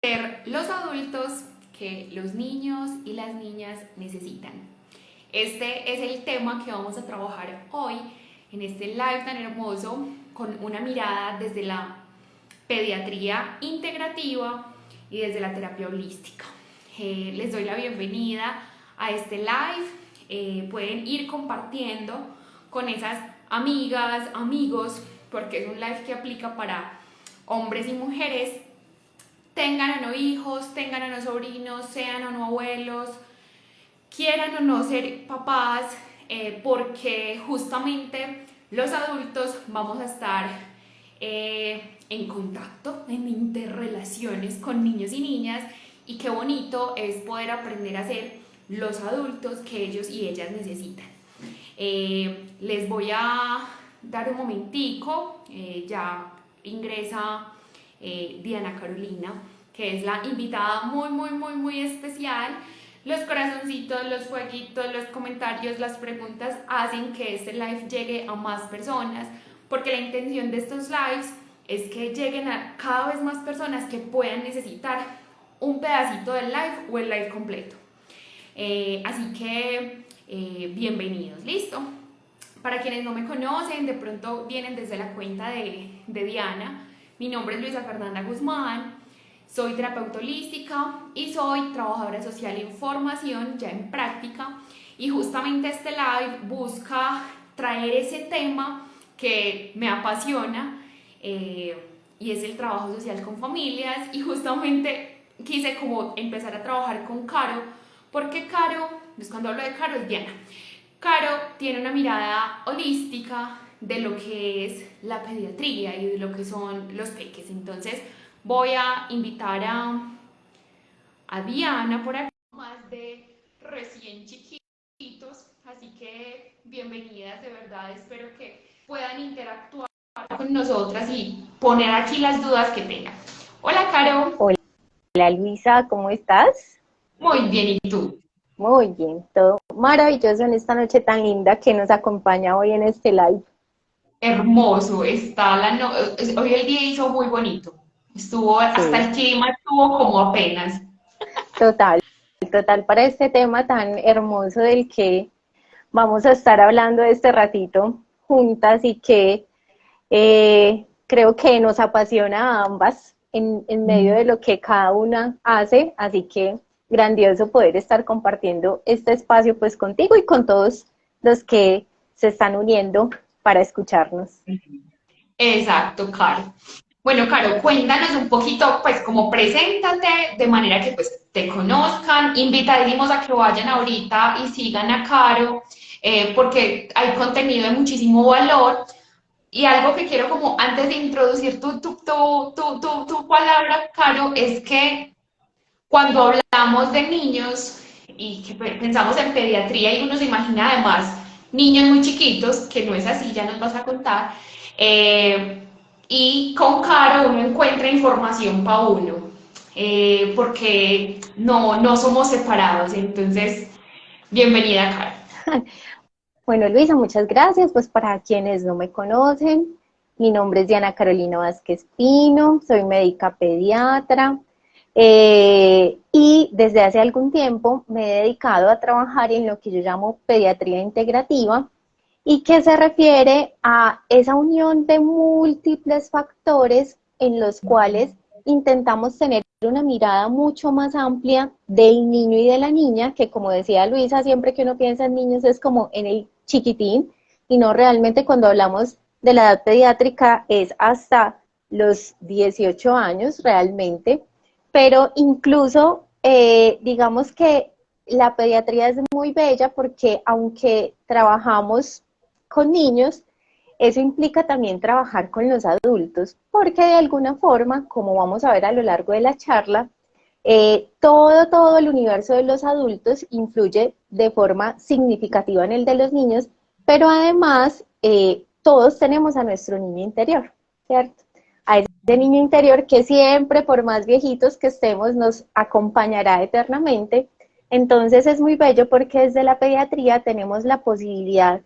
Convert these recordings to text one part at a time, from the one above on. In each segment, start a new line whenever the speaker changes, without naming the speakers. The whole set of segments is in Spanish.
ser los adultos que los niños y las niñas necesitan. Este es el tema que vamos a trabajar hoy en este live tan hermoso con una mirada desde la pediatría integrativa y desde la terapia holística. Les doy la bienvenida a este live. Pueden ir compartiendo con esas amigas, amigos, porque es un live que aplica para hombres y mujeres, tengan o no hijos, tengan o no sobrinos, sean o no abuelos, quieran o no ser papás, porque justamente los adultos vamos a estar en contacto, en interrelaciones con niños y niñas, y qué bonito es poder aprender a ser los adultos que ellos y ellas necesitan. Les voy a dar un momentico, ya ingresa Diana Carolina, que es la invitada muy especial. Los corazoncitos, los fueguitos, los comentarios, las preguntas hacen que este live llegue a más personas, porque la intención de estos lives es que lleguen a cada vez más personas que puedan necesitar un pedacito del live o el live completo. Así que bienvenidos, ¿listo? Para quienes no me conocen, de pronto vienen desde la cuenta de Diana. Mi nombre es Luisa Fernanda Guzmán, soy terapeuta holística y soy trabajadora social en formación, ya en práctica, y justamente este live busca traer ese tema que me apasiona, y es el trabajo social con familias, y justamente quise como empezar a trabajar con Caro, porque Caro, pues cuando hablo de Caro es Diana. Caro tiene una mirada holística de lo que es la pediatría y de lo que son los peques. Entonces voy a invitar a Diana por acá, más de recién chiquitos, así que bienvenidas, de verdad, espero que puedan interactuar con nosotras y poner aquí las dudas que tengan. Hola, Caro.
Hola Luisa, ¿cómo estás?
Muy bien, ¿y tú?
Muy bien, todo maravilloso en esta noche tan linda que nos acompaña hoy en este live.
Hermoso, hoy el día hizo muy bonito, estuvo, hasta
Sí,
el clima estuvo como apenas.
total, total para este tema tan hermoso del que vamos a estar hablando este ratito juntas y que creo que nos apasiona a ambas en medio de lo que cada una hace, así que grandioso poder estar compartiendo este espacio pues contigo y con todos los que se están uniendo para escucharnos.
Exacto, Caro. Bueno, Caro, cuéntanos un poquito, pues, como preséntate, de manera que, pues, te conozcan, invitadísimos a que vayan ahorita y sigan a Caro, porque hay contenido de muchísimo valor. Y algo que quiero como antes de introducir tu palabra, Caro, es que cuando hablamos de niños y que pensamos en pediatría y uno se imagina además niños muy chiquitos, que no es así, ya nos vas a contar, eh, y con Caro uno encuentra información para uno, porque no somos separados, entonces, bienvenida, Caro.
Bueno, Luisa, muchas gracias. Pues para quienes no me conocen, mi nombre es Diana Carolina Vázquez Pino, soy médica pediatra y desde hace algún tiempo me he dedicado a trabajar en lo que yo llamo pediatría integrativa y que se refiere a esa unión de múltiples factores en los cuales intentamos tener una mirada mucho más amplia del niño y de la niña, que como decía Luisa, siempre que uno piensa en niños es como en el chiquitín, y no realmente cuando hablamos de la edad pediátrica es hasta los 18 años realmente, pero incluso digamos que la pediatría es muy bella porque aunque trabajamos con niños, eso implica también trabajar con los adultos, porque de alguna forma, como vamos a ver a lo largo de la charla, todo el universo de los adultos influye de forma significativa en el de los niños, pero además todos tenemos a nuestro niño interior, ¿cierto? A ese niño interior que siempre, por más viejitos que estemos, nos acompañará eternamente. Entonces es muy bello porque desde la pediatría tenemos la posibilidad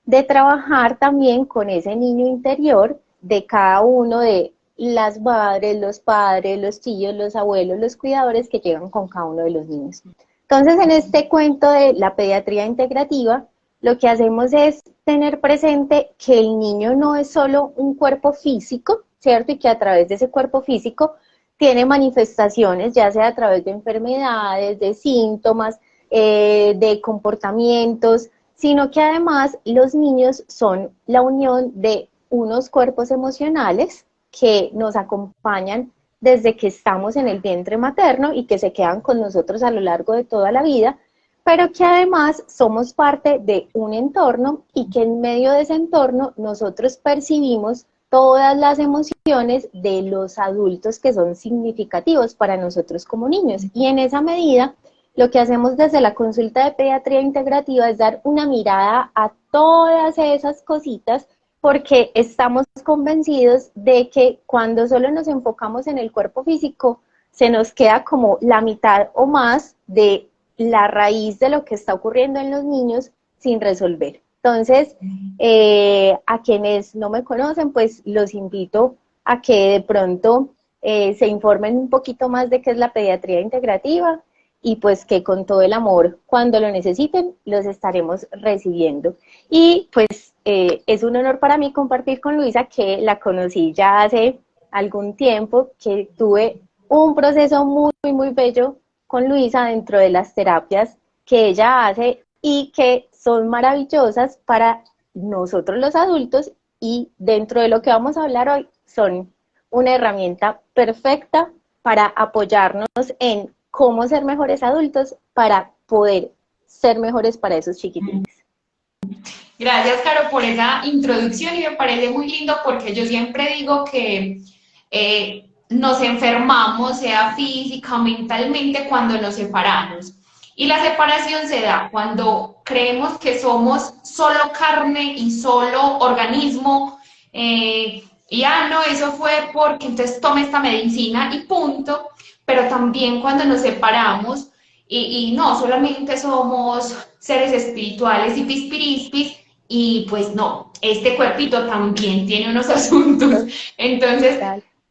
de trabajar también con ese niño interior de cada uno de las madres, los padres, los tíos, los abuelos, los cuidadores que llegan con cada uno de los niños. Entonces, en este cuento de la pediatría integrativa, lo que hacemos es tener presente que el niño no es solo un cuerpo físico, ¿cierto? Y que a través de ese cuerpo físico tiene manifestaciones, ya sea a través de enfermedades, de síntomas, de comportamientos, sino que además los niños son la unión de unos cuerpos emocionales que nos acompañan desde que estamos en el vientre materno y que se quedan con nosotros a lo largo de toda la vida, pero que además somos parte de un entorno y que en medio de ese entorno nosotros percibimos todas las emociones de los adultos que son significativos para nosotros como niños. Y en esa medida, lo que hacemos desde la consulta de pediatría integrativa es dar una mirada a todas esas cositas, porque estamos convencidos de que cuando solo nos enfocamos en el cuerpo físico, se nos queda como la mitad o más de la raíz de lo que está ocurriendo en los niños sin resolver. Entonces, a quienes no me conocen, pues los invito a que de pronto se informen un poquito más de qué es la pediatría integrativa y pues que con todo el amor, cuando lo necesiten, los estaremos recibiendo. Y pues es un honor para mí compartir con Luisa, que la conocí ya hace algún tiempo, que tuve un proceso muy, muy bello con Luisa dentro de las terapias que ella hace y que son maravillosas para nosotros los adultos, y dentro de lo que vamos a hablar hoy son una herramienta perfecta para apoyarnos en cómo ser mejores adultos para poder ser mejores para esos chiquitines.
Gracias, Caro, por esa introducción, y me parece muy lindo porque yo siempre digo que nos enfermamos, sea física, mentalmente, cuando nos separamos. Y la separación se da cuando creemos que somos solo carne y solo organismo, y no, eso fue porque entonces tome esta medicina y punto. Pero también cuando nos separamos y no, solamente somos seres espirituales y pispirispis, y pues no, este cuerpito también tiene unos asuntos. Entonces,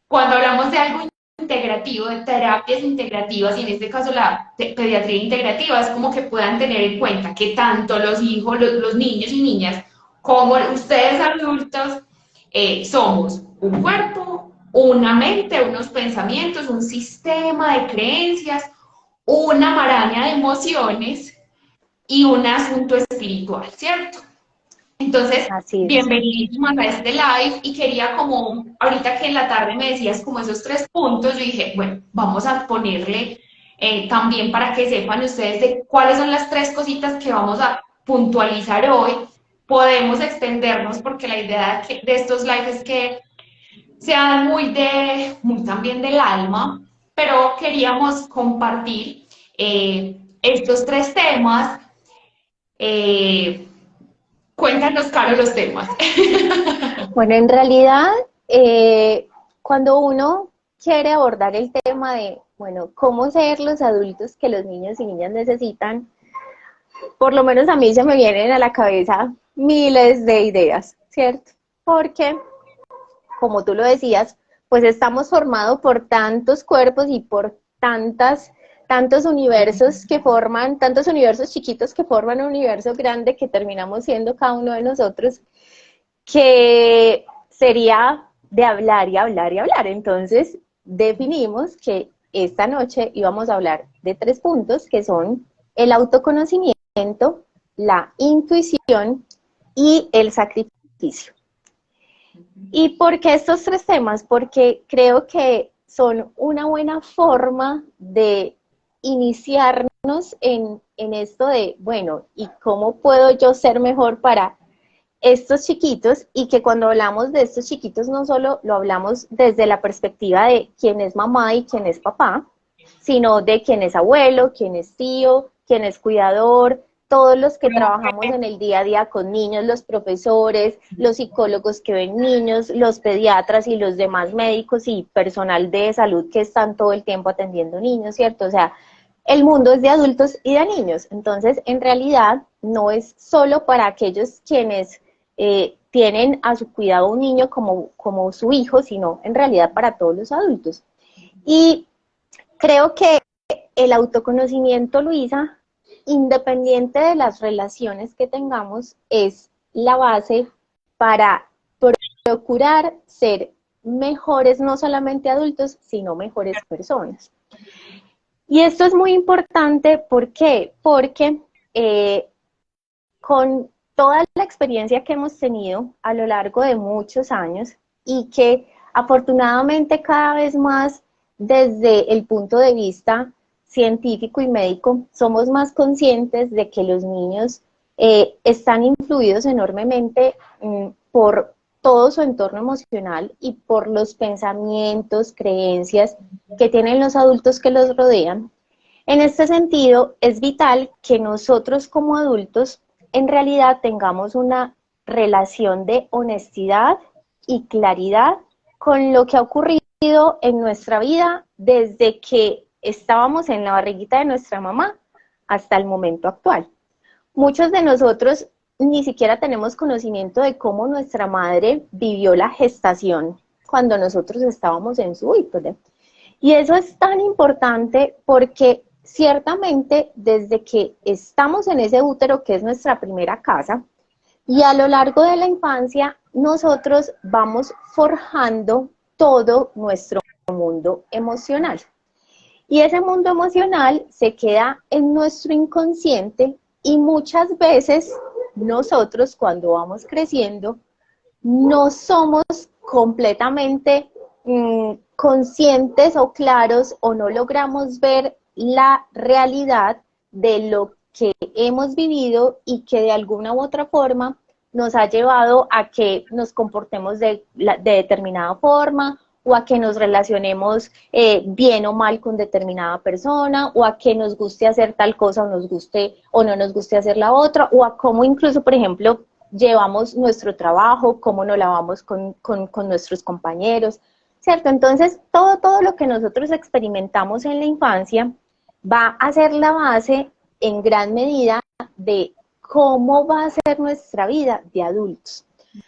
cuando hablamos de algo integrativo, de terapias integrativas, y en este caso la pediatría integrativa, es como que puedan tener en cuenta que tanto los hijos, los niños y niñas, como ustedes adultos, somos un cuerpo, una mente, unos pensamientos, un sistema de creencias, una maraña de emociones y un asunto espiritual, ¿cierto? Entonces, bienvenidísimas a este live, y quería, como ahorita que en la tarde me decías como esos 3 puntos, yo dije, bueno, vamos a ponerle también para que sepan ustedes de cuáles son las 3 cositas que vamos a puntualizar hoy. Podemos extendernos porque la idea de estos lives es que sean muy también del alma, pero queríamos compartir estos 3 temas. Cuéntanos, Caro, los temas.
Bueno, en realidad, cuando uno quiere abordar el tema de, bueno, cómo ser los adultos que los niños y niñas necesitan, por lo menos a mí se me vienen a la cabeza miles de ideas, ¿cierto? Porque, como tú lo decías, pues estamos formados por tantos cuerpos y por tantos universos que forman, tantos universos chiquitos que forman un universo grande que terminamos siendo cada uno de nosotros, que sería de hablar y hablar y hablar. Entonces, definimos que esta noche íbamos a hablar de 3 puntos, que son el autoconocimiento, la intuición y el sacrificio. ¿Y por qué estos 3 temas? Porque creo que son una buena forma de iniciarnos en esto de, bueno, ¿y cómo puedo yo ser mejor para estos chiquitos? Y que cuando hablamos de estos chiquitos no solo lo hablamos desde la perspectiva de quién es mamá y quién es papá, sino de quién es abuelo, quién es tío, quién es cuidador, todos los que trabajamos en el día a día con niños, los profesores, los psicólogos que ven niños, los pediatras y los demás médicos y personal de salud que están todo el tiempo atendiendo niños, ¿cierto? O sea, el mundo es de adultos y de niños. Entonces, en realidad, no es solo para aquellos quienes tienen a su cuidado un niño como su hijo, sino en realidad para todos los adultos. Y creo que el autoconocimiento, Luisa, independiente de las relaciones que tengamos, es la base para procurar ser mejores, no solamente adultos, sino mejores personas. Y esto es muy importante, ¿por qué? Porque con toda la experiencia que hemos tenido a lo largo de muchos años y que afortunadamente cada vez más desde el punto de vista científico y médico somos más conscientes de que los niños están influidos enormemente por todo su entorno emocional y por los pensamientos, creencias que tienen los adultos que los rodean. En este sentido, es vital que nosotros como adultos en realidad tengamos una relación de honestidad y claridad con lo que ha ocurrido en nuestra vida desde que estábamos en la barriguita de nuestra mamá hasta el momento actual. Muchos de nosotros ni siquiera tenemos conocimiento de cómo nuestra madre vivió la gestación cuando nosotros estábamos en su útero. Y eso es tan importante porque ciertamente desde que estamos en ese útero, que es nuestra primera casa, y a lo largo de la infancia, nosotros vamos forjando todo nuestro mundo emocional. Y ese mundo emocional se queda en nuestro inconsciente y muchas veces nosotros cuando vamos creciendo no somos completamente conscientes o claros o no logramos ver la realidad de lo que hemos vivido y que de alguna u otra forma nos ha llevado a que nos comportemos de determinada forma o a que nos relacionemos bien o mal con determinada persona, o a que nos guste hacer tal cosa o nos guste o no nos guste hacer la otra, o a cómo incluso, por ejemplo, llevamos nuestro trabajo, cómo nos lavamos con nuestros compañeros, ¿cierto? Entonces, todo lo que nosotros experimentamos en la infancia va a ser la base en gran medida de cómo va a ser nuestra vida de adultos.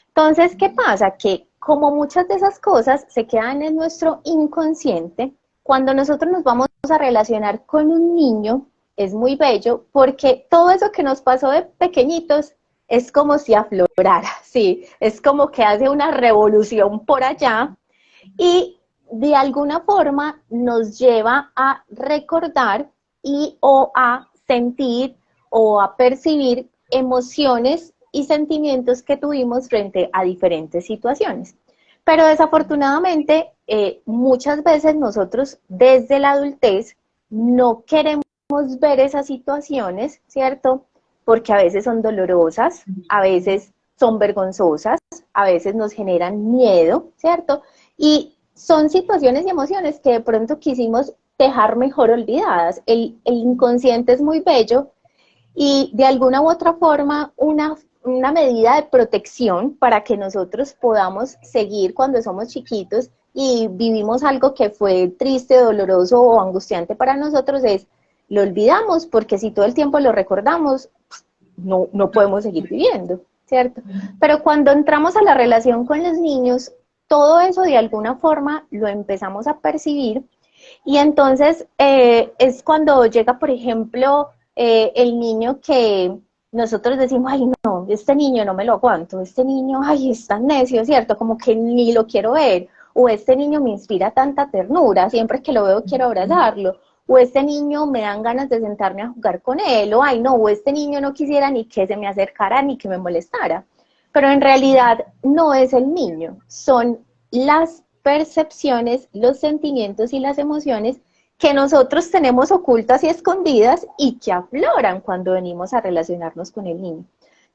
Entonces, ¿qué pasa? Que como muchas de esas cosas se quedan en nuestro inconsciente, cuando nosotros nos vamos a relacionar con un niño, es muy bello, porque todo eso que nos pasó de pequeñitos es como si aflorara, sí, es como que hace una revolución por allá y de alguna forma nos lleva a recordar y o a sentir o a percibir emociones y sentimientos que tuvimos frente a diferentes situaciones. Pero desafortunadamente, muchas veces nosotros desde la adultez no queremos ver esas situaciones, ¿cierto? Porque a veces son dolorosas, a veces son vergonzosas, a veces nos generan miedo, ¿cierto? Y son situaciones y emociones que de pronto quisimos dejar mejor olvidadas. El inconsciente es muy bello y de alguna u otra forma una medida de protección para que nosotros podamos seguir cuando somos chiquitos y vivimos algo que fue triste, doloroso o angustiante para nosotros es, lo olvidamos porque si todo el tiempo lo recordamos, no podemos seguir viviendo, ¿cierto? Pero cuando entramos a la relación con los niños, todo eso de alguna forma lo empezamos a percibir y entonces es cuando llega, por ejemplo, el niño que nosotros decimos, ay no, este niño no me lo aguanto, este niño, ay, es tan necio, ¿cierto? Como que ni lo quiero ver, o este niño me inspira tanta ternura, siempre que lo veo quiero abrazarlo, o este niño me dan ganas de sentarme a jugar con él, o ay no, o este niño no quisiera ni que se me acercara ni que me molestara. Pero en realidad no es el niño, son las percepciones, los sentimientos y las emociones que nosotros tenemos ocultas y escondidas y que afloran cuando venimos a relacionarnos con el niño.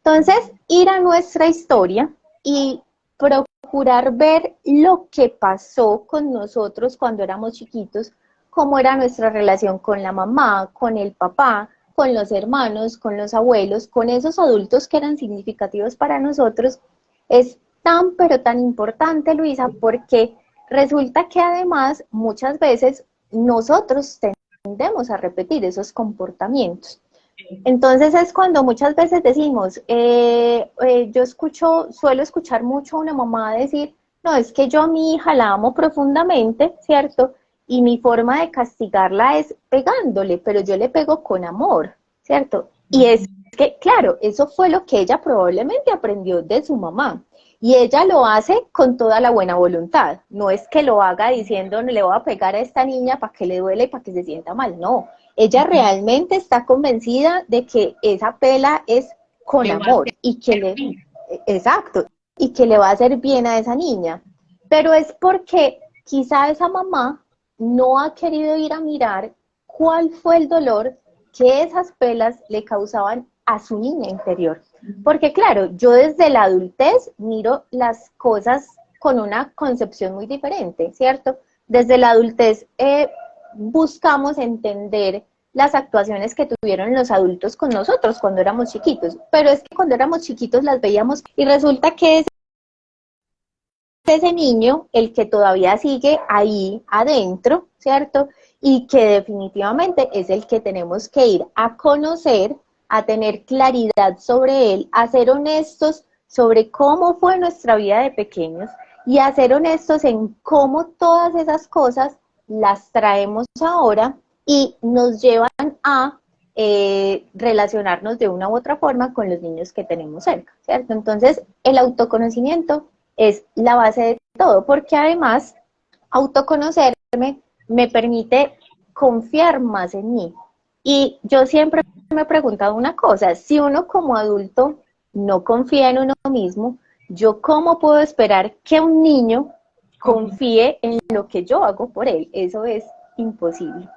Entonces, ir a nuestra historia y procurar ver lo que pasó con nosotros cuando éramos chiquitos, cómo era nuestra relación con la mamá, con el papá, con los hermanos, con los abuelos, con esos adultos que eran significativos para nosotros, es tan pero tan importante, Luisa, porque resulta que además muchas veces nosotros tendemos a repetir esos comportamientos. Entonces es cuando muchas veces decimos, suelo escuchar mucho a una mamá decir, no, es que yo a mi hija la amo profundamente, ¿cierto? Y mi forma de castigarla es pegándole, pero yo le pego con amor, ¿cierto? Y es que, claro, eso fue lo que ella probablemente aprendió de su mamá. Y ella lo hace con toda la buena voluntad. No es que lo haga diciendo, le voy a pegar a esta niña para que le duele y para que se sienta mal. No, ella realmente está convencida de que esa pela es con
Le va a
amor y que
hacer
le,
bien.
exacto, y que le va a hacer bien a esa niña. Pero es porque quizá esa mamá no ha querido ir a mirar cuál fue el dolor que esas pelas le causaban a su niña interior. Porque claro, yo desde la adultez miro las cosas con una concepción muy diferente, ¿cierto? Desde la adultez buscamos entender las actuaciones que tuvieron los adultos con nosotros cuando éramos chiquitos, pero es que cuando éramos chiquitos las veíamos y resulta que es ese niño el que todavía sigue ahí adentro, ¿cierto? Y que definitivamente es el que tenemos que ir a conocer, a tener claridad sobre él, a ser honestos sobre cómo fue nuestra vida de pequeños y a ser honestos en cómo todas esas cosas las traemos ahora y nos llevan a relacionarnos de una u otra forma con los niños que tenemos cerca, ¿cierto? Entonces, el autoconocimiento es la base de todo, porque además autoconocerme me permite confiar más en mí. Y yo siempre me he preguntado una cosa, si uno como adulto no confía en uno mismo, ¿yo cómo puedo esperar que un niño confíe en lo que yo hago por él? Eso es imposible.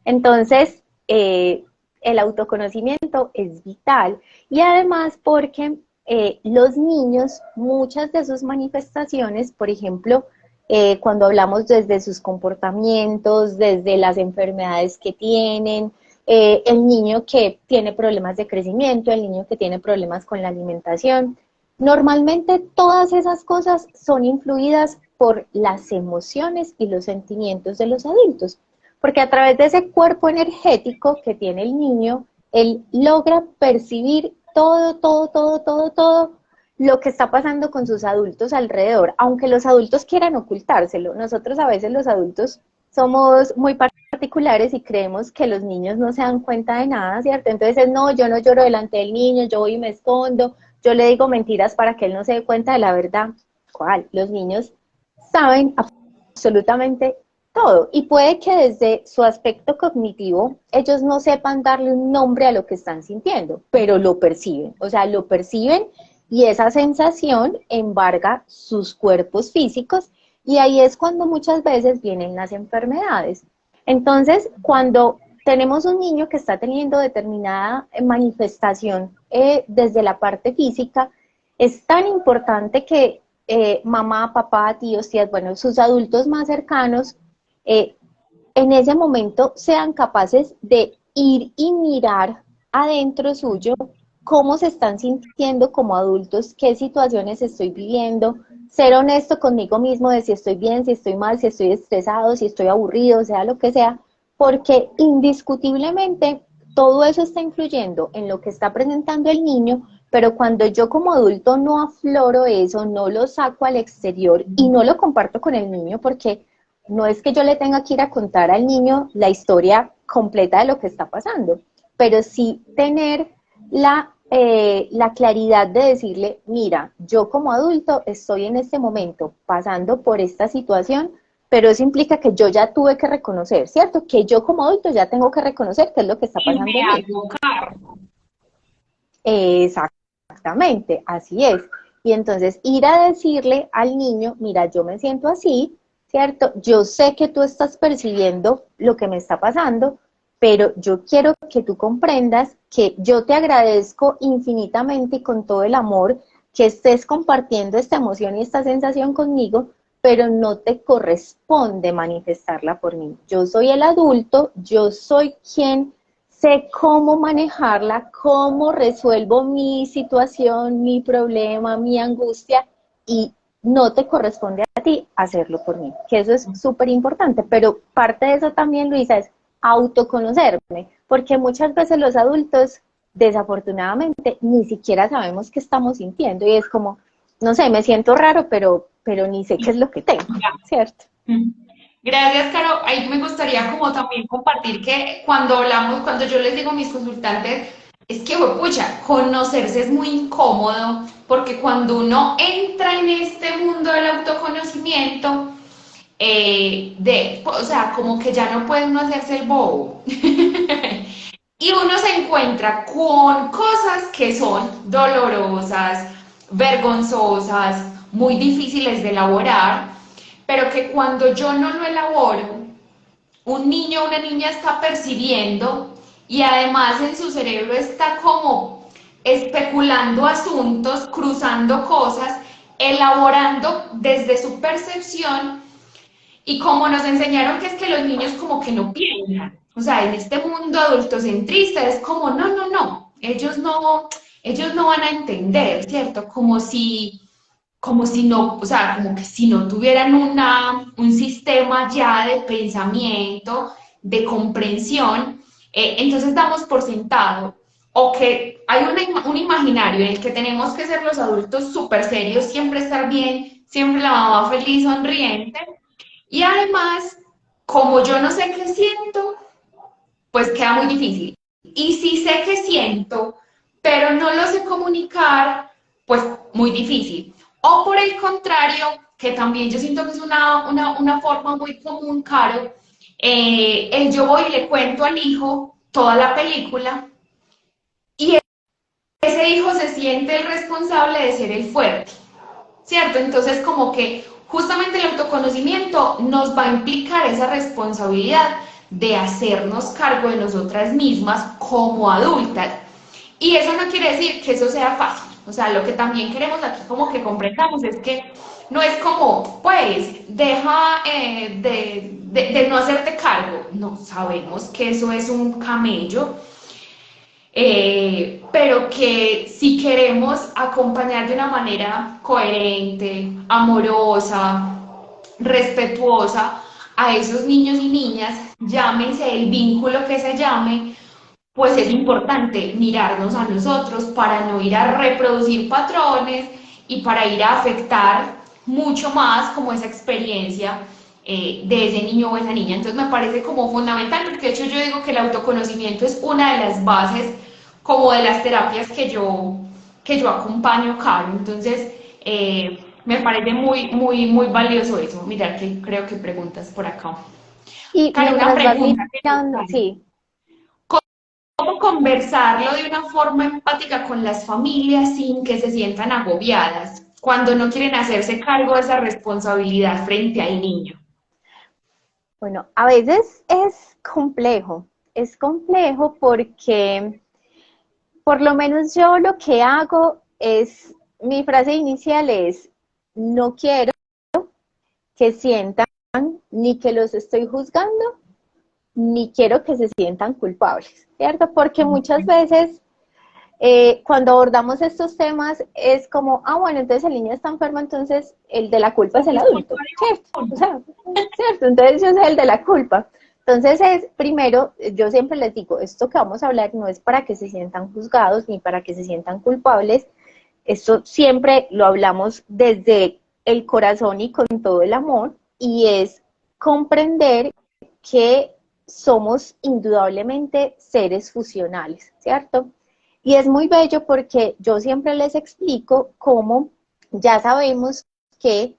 Entonces, el autoconocimiento es vital y además porque los niños, muchas de sus manifestaciones, por ejemplo, cuando hablamos desde sus comportamientos, desde las enfermedades que tienen, el niño que tiene problemas de crecimiento, el niño que tiene problemas con la alimentación, normalmente todas esas cosas son influidas por las emociones y los sentimientos de los adultos, porque a través de ese cuerpo energético que tiene el niño, él logra percibir todo lo que está pasando con sus adultos alrededor, aunque los adultos quieran ocultárselo. Nosotros a veces los adultos somos muy particulares y creemos que los niños no se dan cuenta de nada, ¿cierto? Entonces, no, yo no lloro delante del niño, yo voy y me escondo, yo le digo mentiras para que él no se dé cuenta de la verdad. ¿Cuál? Los niños saben absolutamente todo. Y puede que desde su aspecto cognitivo ellos no sepan darle un nombre a lo que están sintiendo, pero lo perciben. O sea, lo perciben y esa sensación embarga sus cuerpos físicos y ahí es cuando muchas veces vienen las enfermedades. Entonces, cuando tenemos un niño que está teniendo determinada manifestación desde la parte física, es tan importante que mamá, papá, tíos, tías, bueno, sus adultos más cercanos, eh, en ese momento sean capaces de ir y mirar adentro suyo cómo se están sintiendo como adultos, qué situaciones estoy viviendo, ser honesto conmigo mismo de si estoy bien, si estoy mal, si estoy estresado, si estoy aburrido, sea lo que sea, porque indiscutiblemente todo eso está influyendo en lo que está presentando el niño, pero cuando yo como adulto no afloro eso, no lo saco al exterior y no lo comparto con el niño, porque no es que yo le tenga que ir a contar al niño la historia completa de lo que está pasando, pero sí tener la claridad de decirle, mira, yo como adulto estoy en este momento pasando por esta situación, pero eso implica que yo ya tuve que reconocer, ¿cierto? Que yo como adulto ya tengo que reconocer qué es lo que está
Y
pasando
me
en mí.
hago cargo.
Exactamente, así es. Y entonces ir a decirle al niño, mira, yo me siento así, ¿cierto? Yo sé que tú estás percibiendo lo que me está pasando, pero yo quiero que tú comprendas que yo te agradezco infinitamente y con todo el amor que estés compartiendo esta emoción y esta sensación conmigo, pero no te corresponde manifestarla por mí. Yo soy el adulto, yo soy quien sé cómo manejarla, cómo resuelvo mi situación, mi problema, mi angustia y no te corresponde a ti hacerlo por mí, que eso es súper importante, pero parte de eso también, Luisa, es autoconocerme, porque muchas veces los adultos desafortunadamente ni siquiera sabemos qué estamos sintiendo y es como, no sé, me siento raro, pero ni sé qué es lo que tengo, ¿cierto?
Gracias, Caro. Ahí me gustaría como también compartir que cuando hablamos, cuando yo les digo a mis consultantes, es que, pucha, conocerse es muy incómodo porque cuando uno entra en este mundo del autoconocimiento, o sea, como que ya no puede uno hacerse el bobo. Y uno se encuentra con cosas que son dolorosas, vergonzosas, muy difíciles de elaborar, pero que cuando yo no lo elaboro, un niño o una niña está percibiendo y además en su cerebro está como especulando asuntos, cruzando cosas, elaborando desde su percepción y como nos enseñaron que es que los niños como que no piensan, o sea, en este mundo adultocentrista es como, no, no, no, ellos no van a entender, ¿cierto? Como si no, o sea, como que si no tuvieran un sistema ya de pensamiento, de comprensión, entonces damos por sentado o que hay un imaginario en el que tenemos que ser los adultos súper serios, siempre estar bien, siempre la mamá feliz, sonriente, y además, como yo no sé qué siento, pues queda muy difícil. Y si sé qué siento, pero no lo sé comunicar, pues muy difícil. O por el contrario, que también yo siento que es una forma muy común, Caro, el yo voy y le cuento al hijo toda la película y ese hijo se siente el responsable de ser el fuerte. ¿Cierto? Entonces, como que justamente el autoconocimiento nos va a implicar esa responsabilidad de hacernos cargo de nosotras mismas como adultas. Y eso no quiere decir que eso sea fácil. O sea, lo que también queremos aquí como que comprendamos es que no es como, pues, deja de no hacerte cargo. No, sabemos que eso es un camello, pero que si queremos acompañar de una manera coherente, amorosa, respetuosa a esos niños y niñas, llámense el vínculo que se llame, pues es importante mirarnos a nosotros para no ir a reproducir patrones y para ir a afectar mucho más como esa experiencia de ese niño o esa niña. Entonces me parece como fundamental, porque de hecho yo digo que el autoconocimiento es una de las bases como de las terapias que yo acompaño, Caro. Entonces me parece muy valioso eso. Mira, que creo que preguntas por acá.
Y
Caro, una
mientras vas
pregunta que nos
mirando,
sale.
sí,
¿Cómo conversarlo de una forma empática con las familias sin que se sientan agobiadas cuando no quieren hacerse cargo de esa responsabilidad frente al niño?
bueno, a veces es complejo porque por lo menos yo lo que hago es, mi frase inicial es, no quiero que sientan ni que los estoy juzgando, ni quiero que se sientan culpables, ¿cierto? Porque muchas veces cuando abordamos estos temas es como, ah, bueno, entonces el niño está enfermo, entonces el de la culpa es el
Es culpa
adulto, ¿cierto?
de
O
uno.
sea, ¿cierto? Entonces yo soy el de la culpa. Entonces es, primero, yo siempre les digo, esto que vamos a hablar no es para que se sientan juzgados ni para que se sientan culpables, esto siempre lo hablamos desde el corazón y con todo el amor, y es comprender que somos indudablemente seres fusionales, ¿cierto? Y es muy bello porque yo siempre les explico cómo ya sabemos que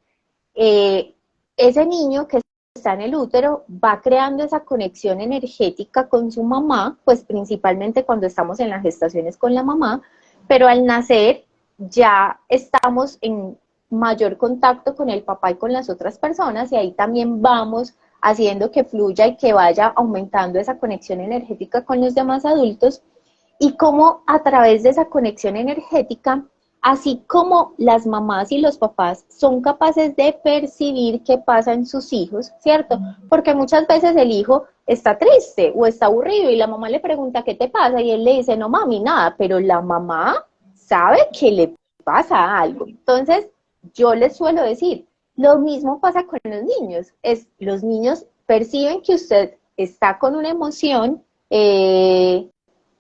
eh, ese niño que está en el útero va creando esa conexión energética con su mamá, pues principalmente cuando estamos en las gestaciones con la mamá, pero al nacer ya estamos en mayor contacto con el papá y con las otras personas y ahí también vamos haciendo que fluya y que vaya aumentando esa conexión energética con los demás adultos y cómo a través de esa conexión energética, así como las mamás y los papás son capaces de percibir qué pasa en sus hijos, ¿cierto? Porque muchas veces el hijo está triste o está aburrido y la mamá le pregunta qué te pasa y él le dice, no mami, nada, pero la mamá sabe que le pasa algo. Entonces, yo les suelo decir, lo mismo pasa con los niños, es los niños perciben que usted está con una emoción,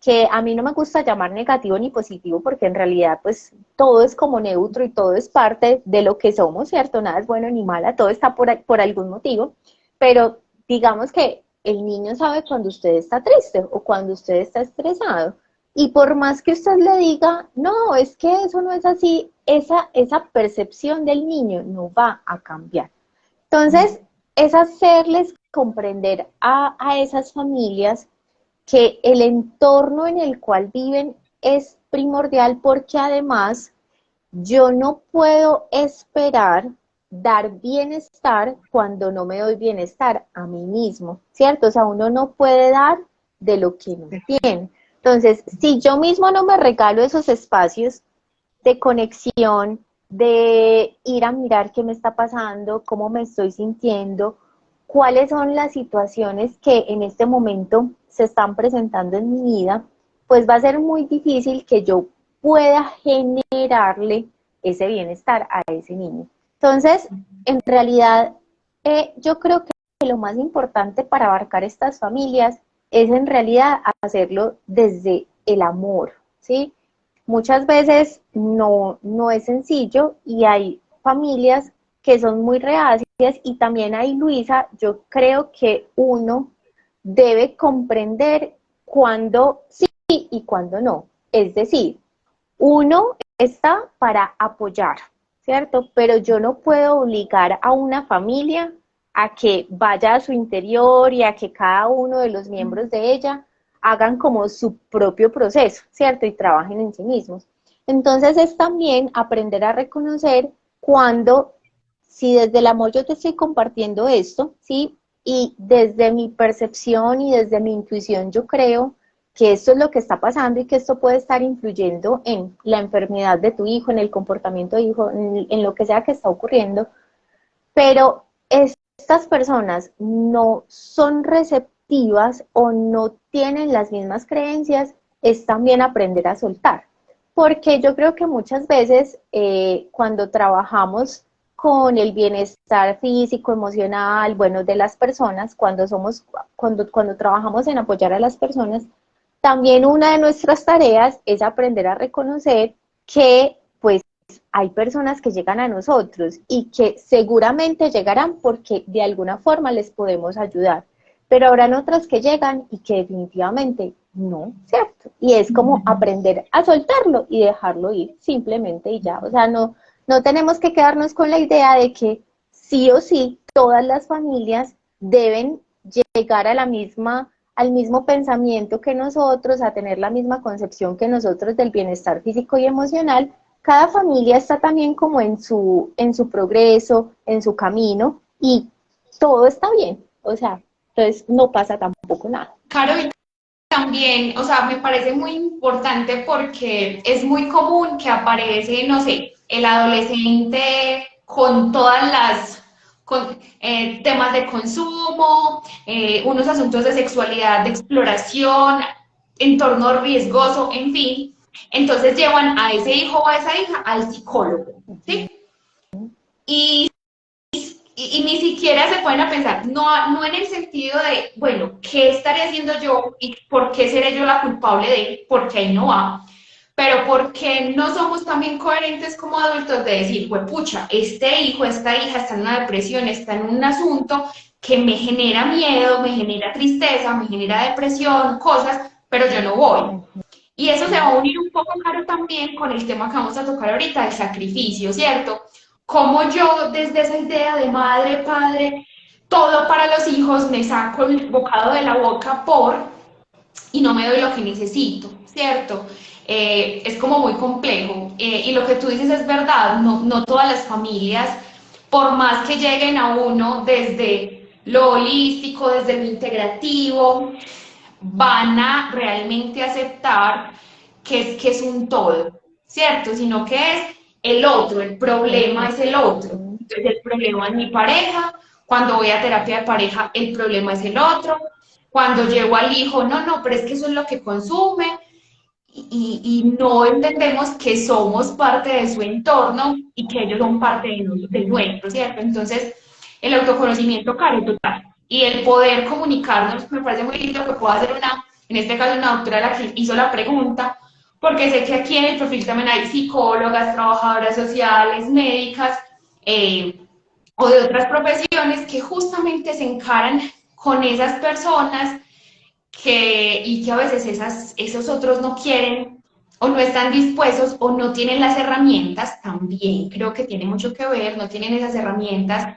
que a mí no me gusta llamar negativo ni positivo, porque en realidad pues todo es como neutro y todo es parte de lo que somos, ¿cierto? Nada es bueno ni mala, todo está por algún motivo, pero digamos que el niño sabe cuando usted está triste o cuando usted está estresado, y por más que usted le diga, no, es que eso no es así, esa percepción del niño no va a cambiar. Entonces, es hacerles comprender a esas familias que el entorno en el cual viven es primordial, porque además yo no puedo esperar dar bienestar cuando no me doy bienestar a mí mismo, ¿cierto? O sea, uno no puede dar de lo que no tiene. Entonces, si yo mismo no me regalo esos espacios de conexión, de ir a mirar qué me está pasando, cómo me estoy sintiendo, cuáles son las situaciones que en este momento se están presentando en mi vida, pues va a ser muy difícil que yo pueda generarle ese bienestar a ese niño. Entonces, en realidad, yo creo que lo más importante para abarcar estas familias es en realidad hacerlo desde el amor, ¿sí? Muchas veces no es sencillo y hay familias que son muy reacias, y también hay, Luisa, yo creo que uno debe comprender cuándo sí y cuándo no. Es decir, uno está para apoyar, ¿cierto? Pero yo no puedo obligar a una familia a que vaya a su interior y a que cada uno de los miembros de ella hagan como su propio proceso, ¿cierto? Y trabajen en sí mismos. Entonces es también aprender a reconocer cuando, si desde el amor yo te estoy compartiendo esto, ¿sí? Y desde mi percepción y desde mi intuición yo creo que esto es lo que está pasando y que esto puede estar influyendo en la enfermedad de tu hijo, en el comportamiento de hijo, en lo que sea que está ocurriendo, pero estas personas no son receptivas o no tienen las mismas creencias, es también aprender a soltar. Porque yo creo que muchas veces cuando trabajamos con el bienestar físico, emocional, bueno, de las personas, cuando trabajamos en apoyar a las personas, también una de nuestras tareas es aprender a reconocer que pues hay personas que llegan a nosotros y que seguramente llegarán porque de alguna forma les podemos ayudar, pero habrán otras que llegan y que definitivamente no, ¿cierto? Y es como aprender a soltarlo y dejarlo ir simplemente y ya, o sea, no tenemos que quedarnos con la idea de que sí o sí todas las familias deben llegar a al mismo pensamiento que nosotros, a tener la misma concepción que nosotros del bienestar físico y emocional. Cada familia está también como en su progreso, en su camino, y todo está bien, o sea, entonces no pasa tampoco nada.
Caro, y también, o sea, me parece muy importante porque es muy común que aparece, no sé, el adolescente con todas las temas de consumo, unos asuntos de sexualidad, de exploración, entorno riesgoso, en fin. Entonces llevan a ese hijo o a esa hija al psicólogo, ¿sí? Y y ni siquiera se pueden a pensar, no en el sentido de, bueno, ¿qué estaré haciendo yo y por qué seré yo la culpable de? Porque ahí no va. Pero porque no somos también coherentes como adultos de decir, pues pucha, este hijo, esta hija está en una depresión, está en un asunto que me genera miedo, me genera tristeza, me genera depresión, cosas, pero yo no voy. Y eso se va a unir un poco, claro, también con el tema que vamos a tocar ahorita, el sacrificio, ¿cierto? Como yo, desde esa idea de madre, padre, todo para los hijos, me saco el bocado de la boca y no me doy lo que necesito, ¿cierto? Es como muy complejo. Y lo que tú dices es verdad, no todas las familias, por más que lleguen a uno desde lo holístico, desde lo integrativo, van a realmente aceptar que es un todo, ¿cierto? Sino que es el otro, el problema es el otro. Entonces el problema es mi pareja, cuando voy a terapia de pareja, el problema es el otro, cuando llego al hijo, no, pero es que eso es lo que consume, y no entendemos que somos parte de su entorno y que ellos son parte de nuestro, ¿cierto? Entonces, el autoconocimiento, Caro, total. Y el poder comunicarnos, me parece muy lindo que pueda hacer una en este caso una doctora la que hizo la pregunta, porque sé que aquí en el perfil también hay psicólogas, trabajadoras sociales, médicas, o de otras profesiones que justamente se encaran con esas personas y que a veces esos otros no quieren o no están dispuestos o no tienen las herramientas, también creo que tiene mucho que ver, no tienen esas herramientas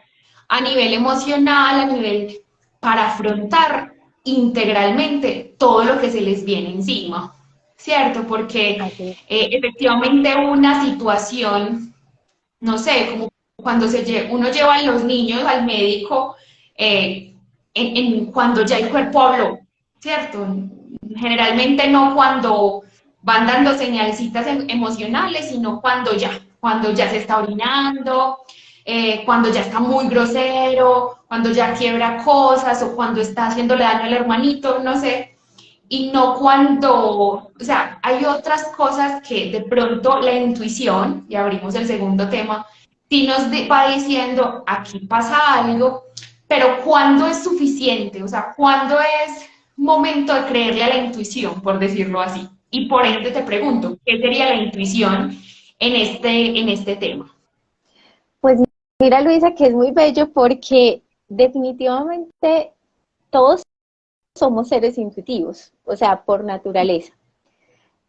a nivel emocional, a nivel para afrontar integralmente todo lo que se les viene encima, ¿cierto? Porque
Así es.
efectivamente una situación, no sé, como cuando uno lleva a los niños al médico, cuando ya el cuerpo habló, ¿cierto? Generalmente no cuando van dando señalcitas emocionales, sino cuando ya se está orinando, cuando ya está muy grosero, cuando ya quiebra cosas o cuando está haciéndole daño al hermanito, no sé, y no cuando, o sea, hay otras cosas que de pronto la intuición, y abrimos el segundo tema, sí va diciendo, aquí pasa algo, pero ¿cuándo es suficiente? O sea, ¿cuándo es momento de creerle a la intuición, por decirlo así? Y por ende te pregunto, ¿qué sería la intuición en este tema?
Pues mira, Luisa, que es muy bello porque definitivamente todos somos seres intuitivos, o sea, por naturaleza.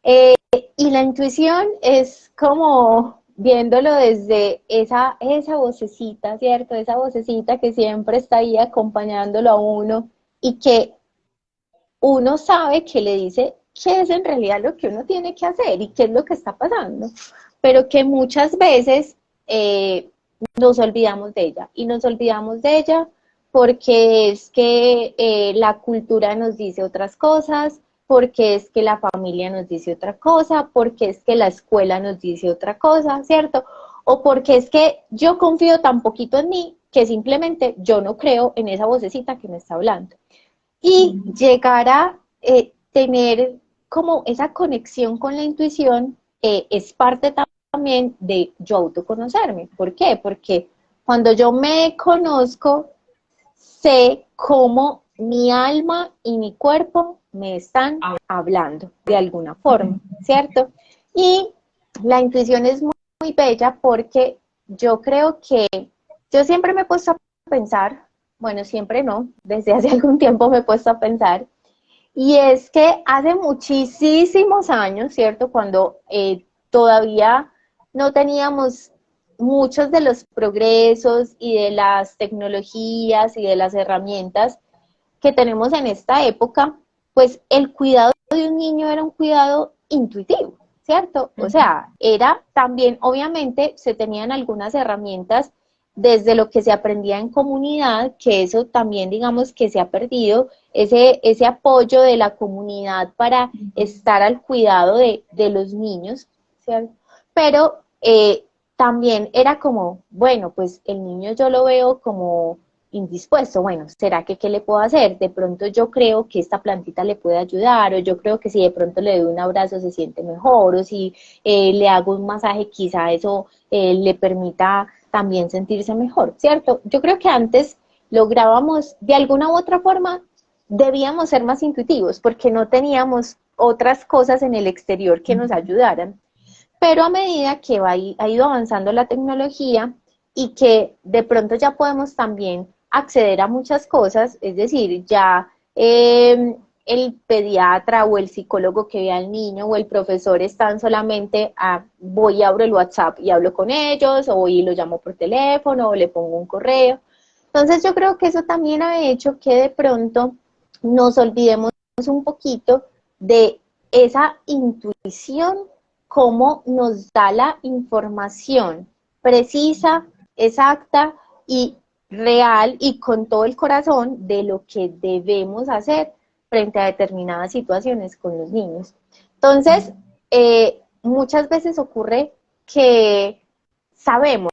Y la intuición es como viéndolo desde esa vocecita, ¿cierto? Esa vocecita que siempre está ahí acompañándolo a uno y que uno sabe que le dice qué es en realidad lo que uno tiene que hacer y qué es lo que está pasando, pero que muchas veces nos olvidamos de ella y nos olvidamos de ella porque es que la cultura nos dice otras cosas, porque es que la familia nos dice otra cosa, porque es que la escuela nos dice otra cosa, ¿cierto? O porque es que yo confío tan poquito en mí que simplemente yo no creo en esa vocecita que me está hablando y llegar a tener como esa conexión con la intuición es parte también de yo autoconocerme. ¿Por qué? Porque cuando yo me conozco, sé cómo mi alma y mi cuerpo me están hablando de alguna forma, ¿cierto? Y la intuición es muy bella porque yo creo que yo siempre me he puesto a pensar, bueno, siempre no, desde hace algún tiempo me he puesto a pensar, y es que hace muchísimos años, ¿cierto? Cuando todavía no teníamos muchos de los progresos y de las tecnologías y de las herramientas que tenemos en esta época, pues el cuidado de un niño era un cuidado intuitivo, ¿cierto? O sea, era también, obviamente, se tenían algunas herramientas desde lo que se aprendía en comunidad, que eso también digamos que se ha perdido, ese apoyo de la comunidad para estar al cuidado de los niños, ¿cierto? Pero también era como, bueno, pues el niño yo lo veo como indispuesto, bueno, ¿será que qué le puedo hacer? De pronto yo creo que esta plantita le puede ayudar, o yo creo que si de pronto le doy un abrazo se siente mejor, o si le hago un masaje quizá eso le permita también sentirse mejor, ¿cierto? Yo creo que antes lográbamos, de alguna u otra forma, debíamos ser más intuitivos, porque no teníamos otras cosas en el exterior que nos ayudaran. Pero a medida que ha ido avanzando la tecnología y que de pronto ya podemos también acceder a muchas cosas, es decir, ya el pediatra o el psicólogo que ve al niño o el profesor están solamente voy y abro el WhatsApp y hablo con ellos, o voy y lo llamo por teléfono, o le pongo un correo. Entonces yo creo que eso también ha hecho que de pronto nos olvidemos un poquito de esa intuición, cómo nos da la información precisa, exacta y real y con todo el corazón de lo que debemos hacer frente a determinadas situaciones con los niños. Entonces, muchas veces ocurre que sabemos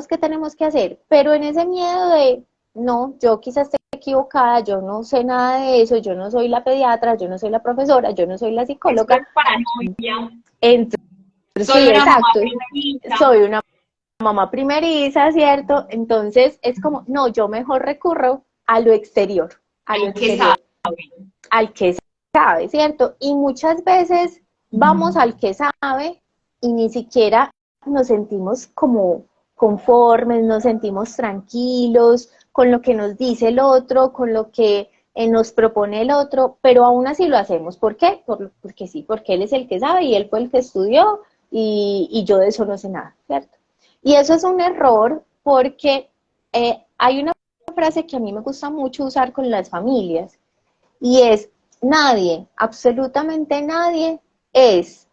qué tenemos que hacer, pero en ese miedo de, no, yo quizás esté equivocada, yo no sé nada de eso, yo no soy la pediatra, yo no soy la profesora, yo no soy la
Esto es
psicóloga.
paranoia.
Entonces,
Soy
sí,
una mamá
exacto,
primeriza.
soy una mamá primeriza, ¿cierto? Entonces es como, no, yo mejor recurro a lo exterior,
Al que sabe.
al que sabe, ¿cierto? Y muchas veces vamos al que sabe y ni siquiera nos sentimos como conformes, nos sentimos tranquilos con lo que nos dice el otro, con lo que nos propone el otro, pero aún así lo hacemos. ¿Por qué? Porque sí, porque él es el que sabe y él fue el que estudió y yo de eso no sé nada, ¿cierto? Y eso es un error porque hay una frase que a mí me gusta mucho usar con las familias y es: nadie, absolutamente nadie, es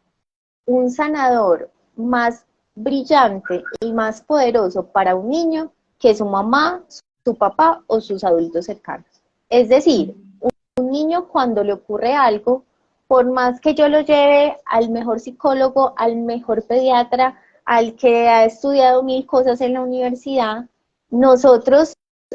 un sanador más brillante y más poderoso para un niño que su mamá, su papá o sus adultos cercanos. Es decir, un niño cuando le ocurre algo, por más que yo lo lleve al mejor psicólogo, al mejor pediatra, al que ha estudiado 1000 cosas en la universidad, nosotros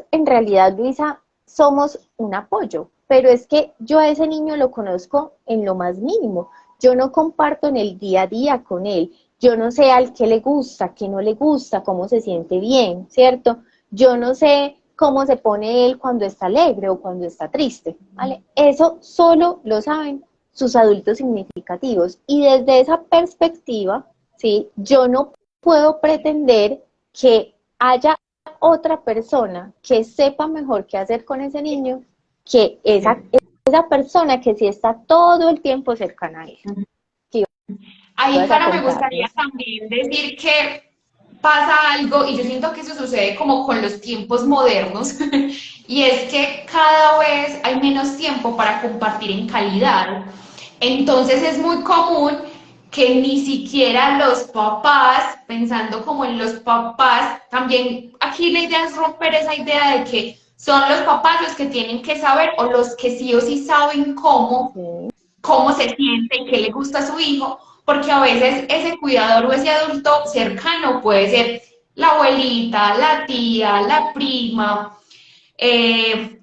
en realidad, Luisa, somos un apoyo, pero es que yo a ese niño lo conozco en lo más mínimo. Yo no comparto en el día a día con él. Yo no sé al qué le gusta, qué no le gusta, cómo se siente bien, ¿cierto? Yo no sé cómo se pone él cuando está alegre o cuando está triste, ¿vale? Eso solo lo saben sus adultos significativos. Y desde esa perspectiva, ¿sí? Yo no puedo pretender que haya otra persona que sepa mejor qué hacer con ese niño que esa persona que sí está todo el tiempo cercana a él. ¿Qué
Ahí,
ibas a
Caro, me gustaría
contarnos?
también decir que pasa algo, y yo siento que eso sucede como con los tiempos modernos, y es que cada vez hay menos tiempo para compartir en calidad. Entonces es muy común que ni siquiera los papás, pensando como en los papás, también aquí la idea es romper esa idea de que son los papás los que tienen que saber o los que sí o sí saben
Sí,
cómo se siente y qué le gusta a su hijo, porque a veces ese cuidador o ese adulto cercano puede ser la abuelita, la tía, la prima, eh,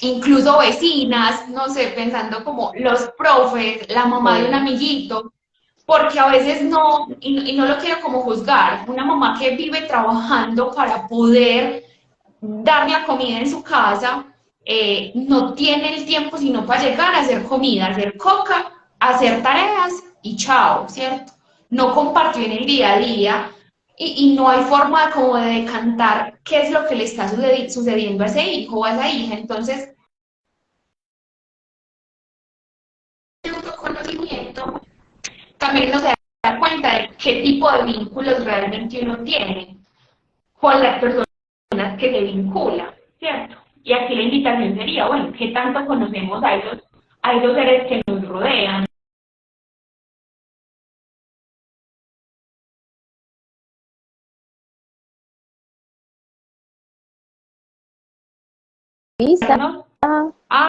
incluso vecinas, no sé, pensando como los profes, la mamá de un
sí.
amiguito, porque a veces no, y no lo quiero como juzgar, una mamá que vive trabajando para poder dar la comida en su casa, no tiene el tiempo sino para llegar a hacer comida, hacer coca, hacer tareas y chao, ¿cierto? No compartió en el día a día y no hay forma como de decantar qué es lo que le está sucediendo a ese hijo o a esa hija. Entonces, el autoconocimiento también nos da cuenta de qué tipo de vínculos realmente uno tiene con las personas que se vincula, ¿cierto? Y aquí la invitación sería, bueno, ¿qué tanto conocemos a esos seres que nos rodean?
Lisa,
¿No? Ay,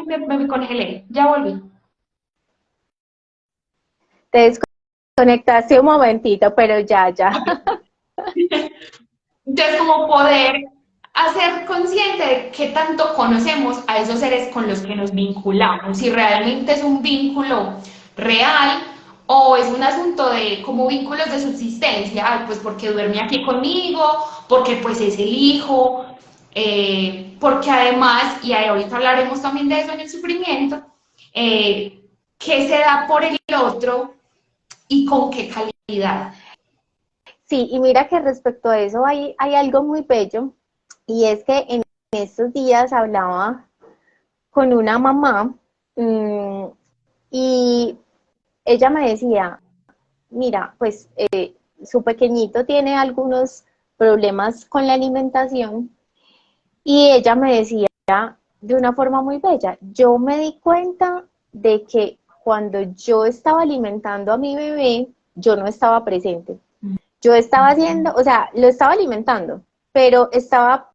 me congelé, ya volví.
te desconectaste un momentito, pero ya.
Okay. Entonces, como poder hacer consciente de qué tanto conocemos a esos seres con los que nos vinculamos, si realmente es un vínculo real o es un asunto de como vínculos de subsistencia. Ay, pues porque duerme aquí conmigo, porque pues es el hijo, porque además, y ahorita hablaremos también de eso en el sufrimiento, qué se da por el otro y con qué calidad.
Sí, y mira que respecto a eso hay algo muy bello, y es que en estos días hablaba con una mamá, y ella me decía: mira, pues su pequeñito tiene algunos problemas con la alimentación, y ella me decía de una forma muy bella: yo me di cuenta de que cuando yo estaba alimentando a mi bebé, yo no estaba presente. Yo estaba haciendo, o sea, lo estaba alimentando, pero estaba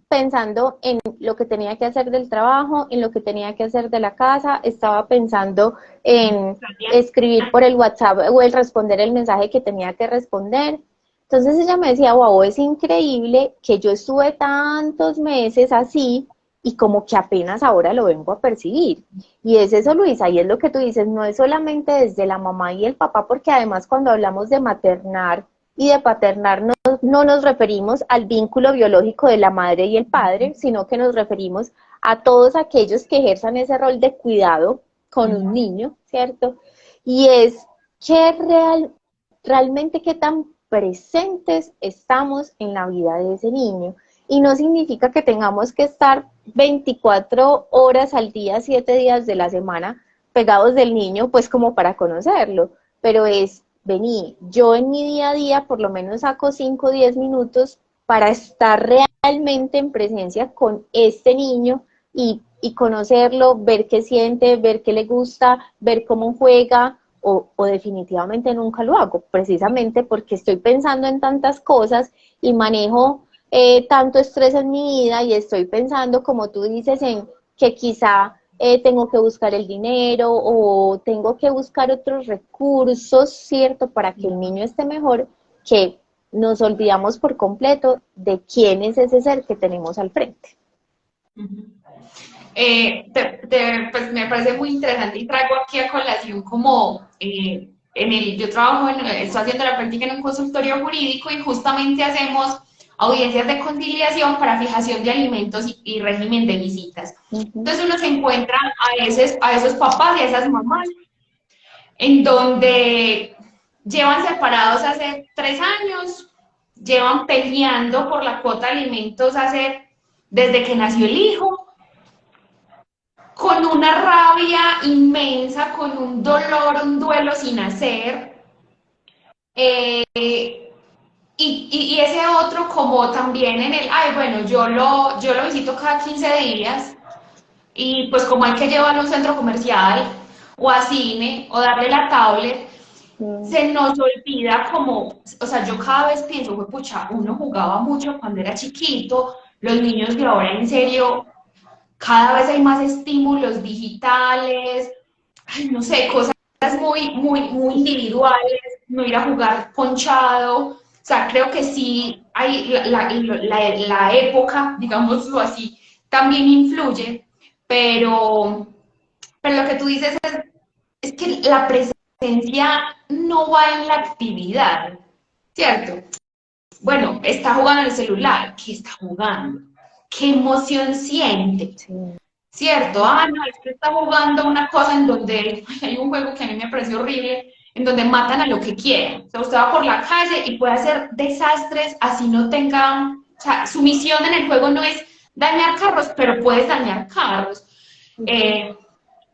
pensando en lo que tenía que hacer del trabajo, en lo que tenía que hacer de la casa, estaba pensando en escribir por el WhatsApp o el responder el mensaje que tenía que responder. Entonces ella me decía: wow, es increíble que yo estuve tantos meses así y como que apenas ahora lo vengo a percibir. Y es eso, Luisa, y es lo que tú dices, no es solamente desde la mamá y el papá, porque además cuando hablamos de maternar y de paternar no nos referimos al vínculo biológico de la madre y el padre, sino que nos referimos a todos aquellos que ejerzan ese rol de cuidado con un niño, ¿cierto? Y es que realmente qué tan presentes estamos en la vida de ese niño. Y no significa que tengamos que estar 24 horas al día, 7 días de la semana pegados del niño, pues como para conocerlo, pero es, vení, yo en mi día a día por lo menos saco 5 o 10 minutos para estar realmente en presencia con este niño y conocerlo, ver qué siente, ver qué le gusta, ver cómo juega, o definitivamente nunca lo hago, precisamente porque estoy pensando en tantas cosas y manejo tanto estrés en mi vida y estoy pensando, como tú dices, en que quizá tengo que buscar el dinero o tengo que buscar otros recursos, ¿cierto? Para que el niño esté mejor, que nos olvidamos por completo de quién es ese ser que tenemos al frente.
Pues me parece muy interesante y traigo aquí a colación como yo trabajo, estoy haciendo la práctica en un consultorio jurídico y justamente hacemos audiencias de conciliación para fijación de alimentos y régimen de visitas. Entonces uno se encuentra a esos papás y a esas mamás en donde llevan separados hace 3 años, llevan peleando por la cuota de alimentos desde que nació el hijo, con una rabia inmensa, con un dolor, un duelo sin hacer. Y ese otro como también ay, bueno, yo lo visito cada 15 días y pues como hay que llevarlo a un centro comercial o a cine o darle la tablet, se nos olvida como, o sea, yo cada vez pienso, pucha, uno jugaba mucho cuando era chiquito, los niños de ahora en serio cada vez hay más estímulos digitales, ay, no sé, cosas muy individuales, no ir a jugar ponchado. O sea, creo que sí hay la época, digámoslo así, también influye, pero lo que tú dices es que la presencia no va en la actividad, ¿cierto? Bueno, está jugando en el celular, ¿qué está jugando? ¿Qué emoción siente?
Sí.
¿Cierto? Ah, no, es que está jugando una cosa en donde hay un juego que a mí me pareció horrible, en donde matan a lo que quieran. O sea, usted va por la calle y puede hacer desastres así no tenga, o sea, su misión en el juego no es dañar carros, pero puedes dañar carros. ¿Qué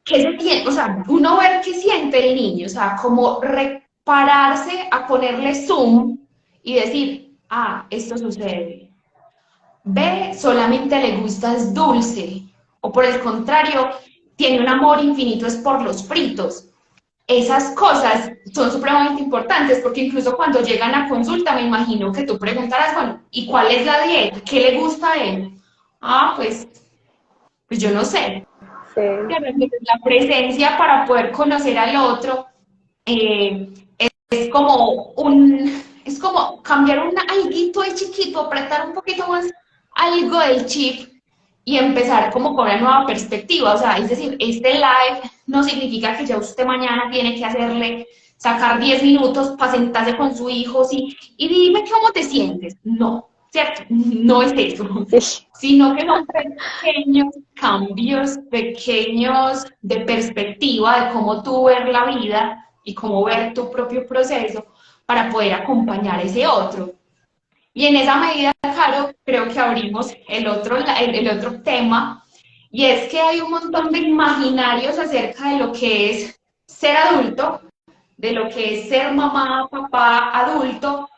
se tiene? O sea, uno ver qué siente el niño, o sea, como repararse a ponerle zoom y decir, ah, esto sucede. B, solamente le gusta es dulce, o por el contrario, tiene un amor infinito es por los fritos. Esas cosas son supremamente importantes porque incluso cuando llegan a consulta me imagino que tú preguntarás, bueno, ¿y cuál es la dieta? ¿Qué le gusta a él? Ah, pues yo no sé.
Sí.
La presencia para poder conocer al otro eh, es como es como cambiar un alguito de chiquito, apretar un poquito más algo del chip y empezar como con una nueva perspectiva. O sea, es decir, este live no significa que ya usted mañana tiene que sacar 10 minutos para sentarse con su hijo y dime cómo te sientes. No, ¿cierto? No es eso,
Sí.
sino que son pequeños cambios, pequeños de perspectiva de cómo tú ver la vida y cómo ver tu propio proceso para poder acompañar ese otro. Y en esa medida, Caro, creo que abrimos el otro tema, y es que hay un montón de imaginarios acerca de lo que es ser adulto, de lo que es ser mamá, papá, adulto,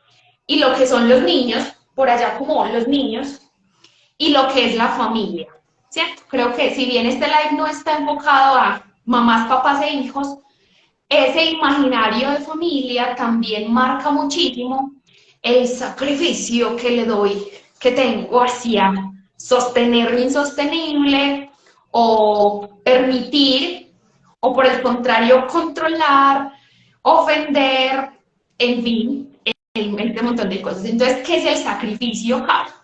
y lo que son los niños, por allá como los niños, y lo que es la familia, ¿cierto? Creo que si bien este live no está enfocado a mamás, papás e hijos, ese imaginario de familia también marca muchísimo el sacrificio que le doy, que tengo hacia sostener lo insostenible o permitir, o por el contrario, controlar, ofender, en fin, este montón de cosas. Entonces, ¿qué es el sacrificio, Carlos?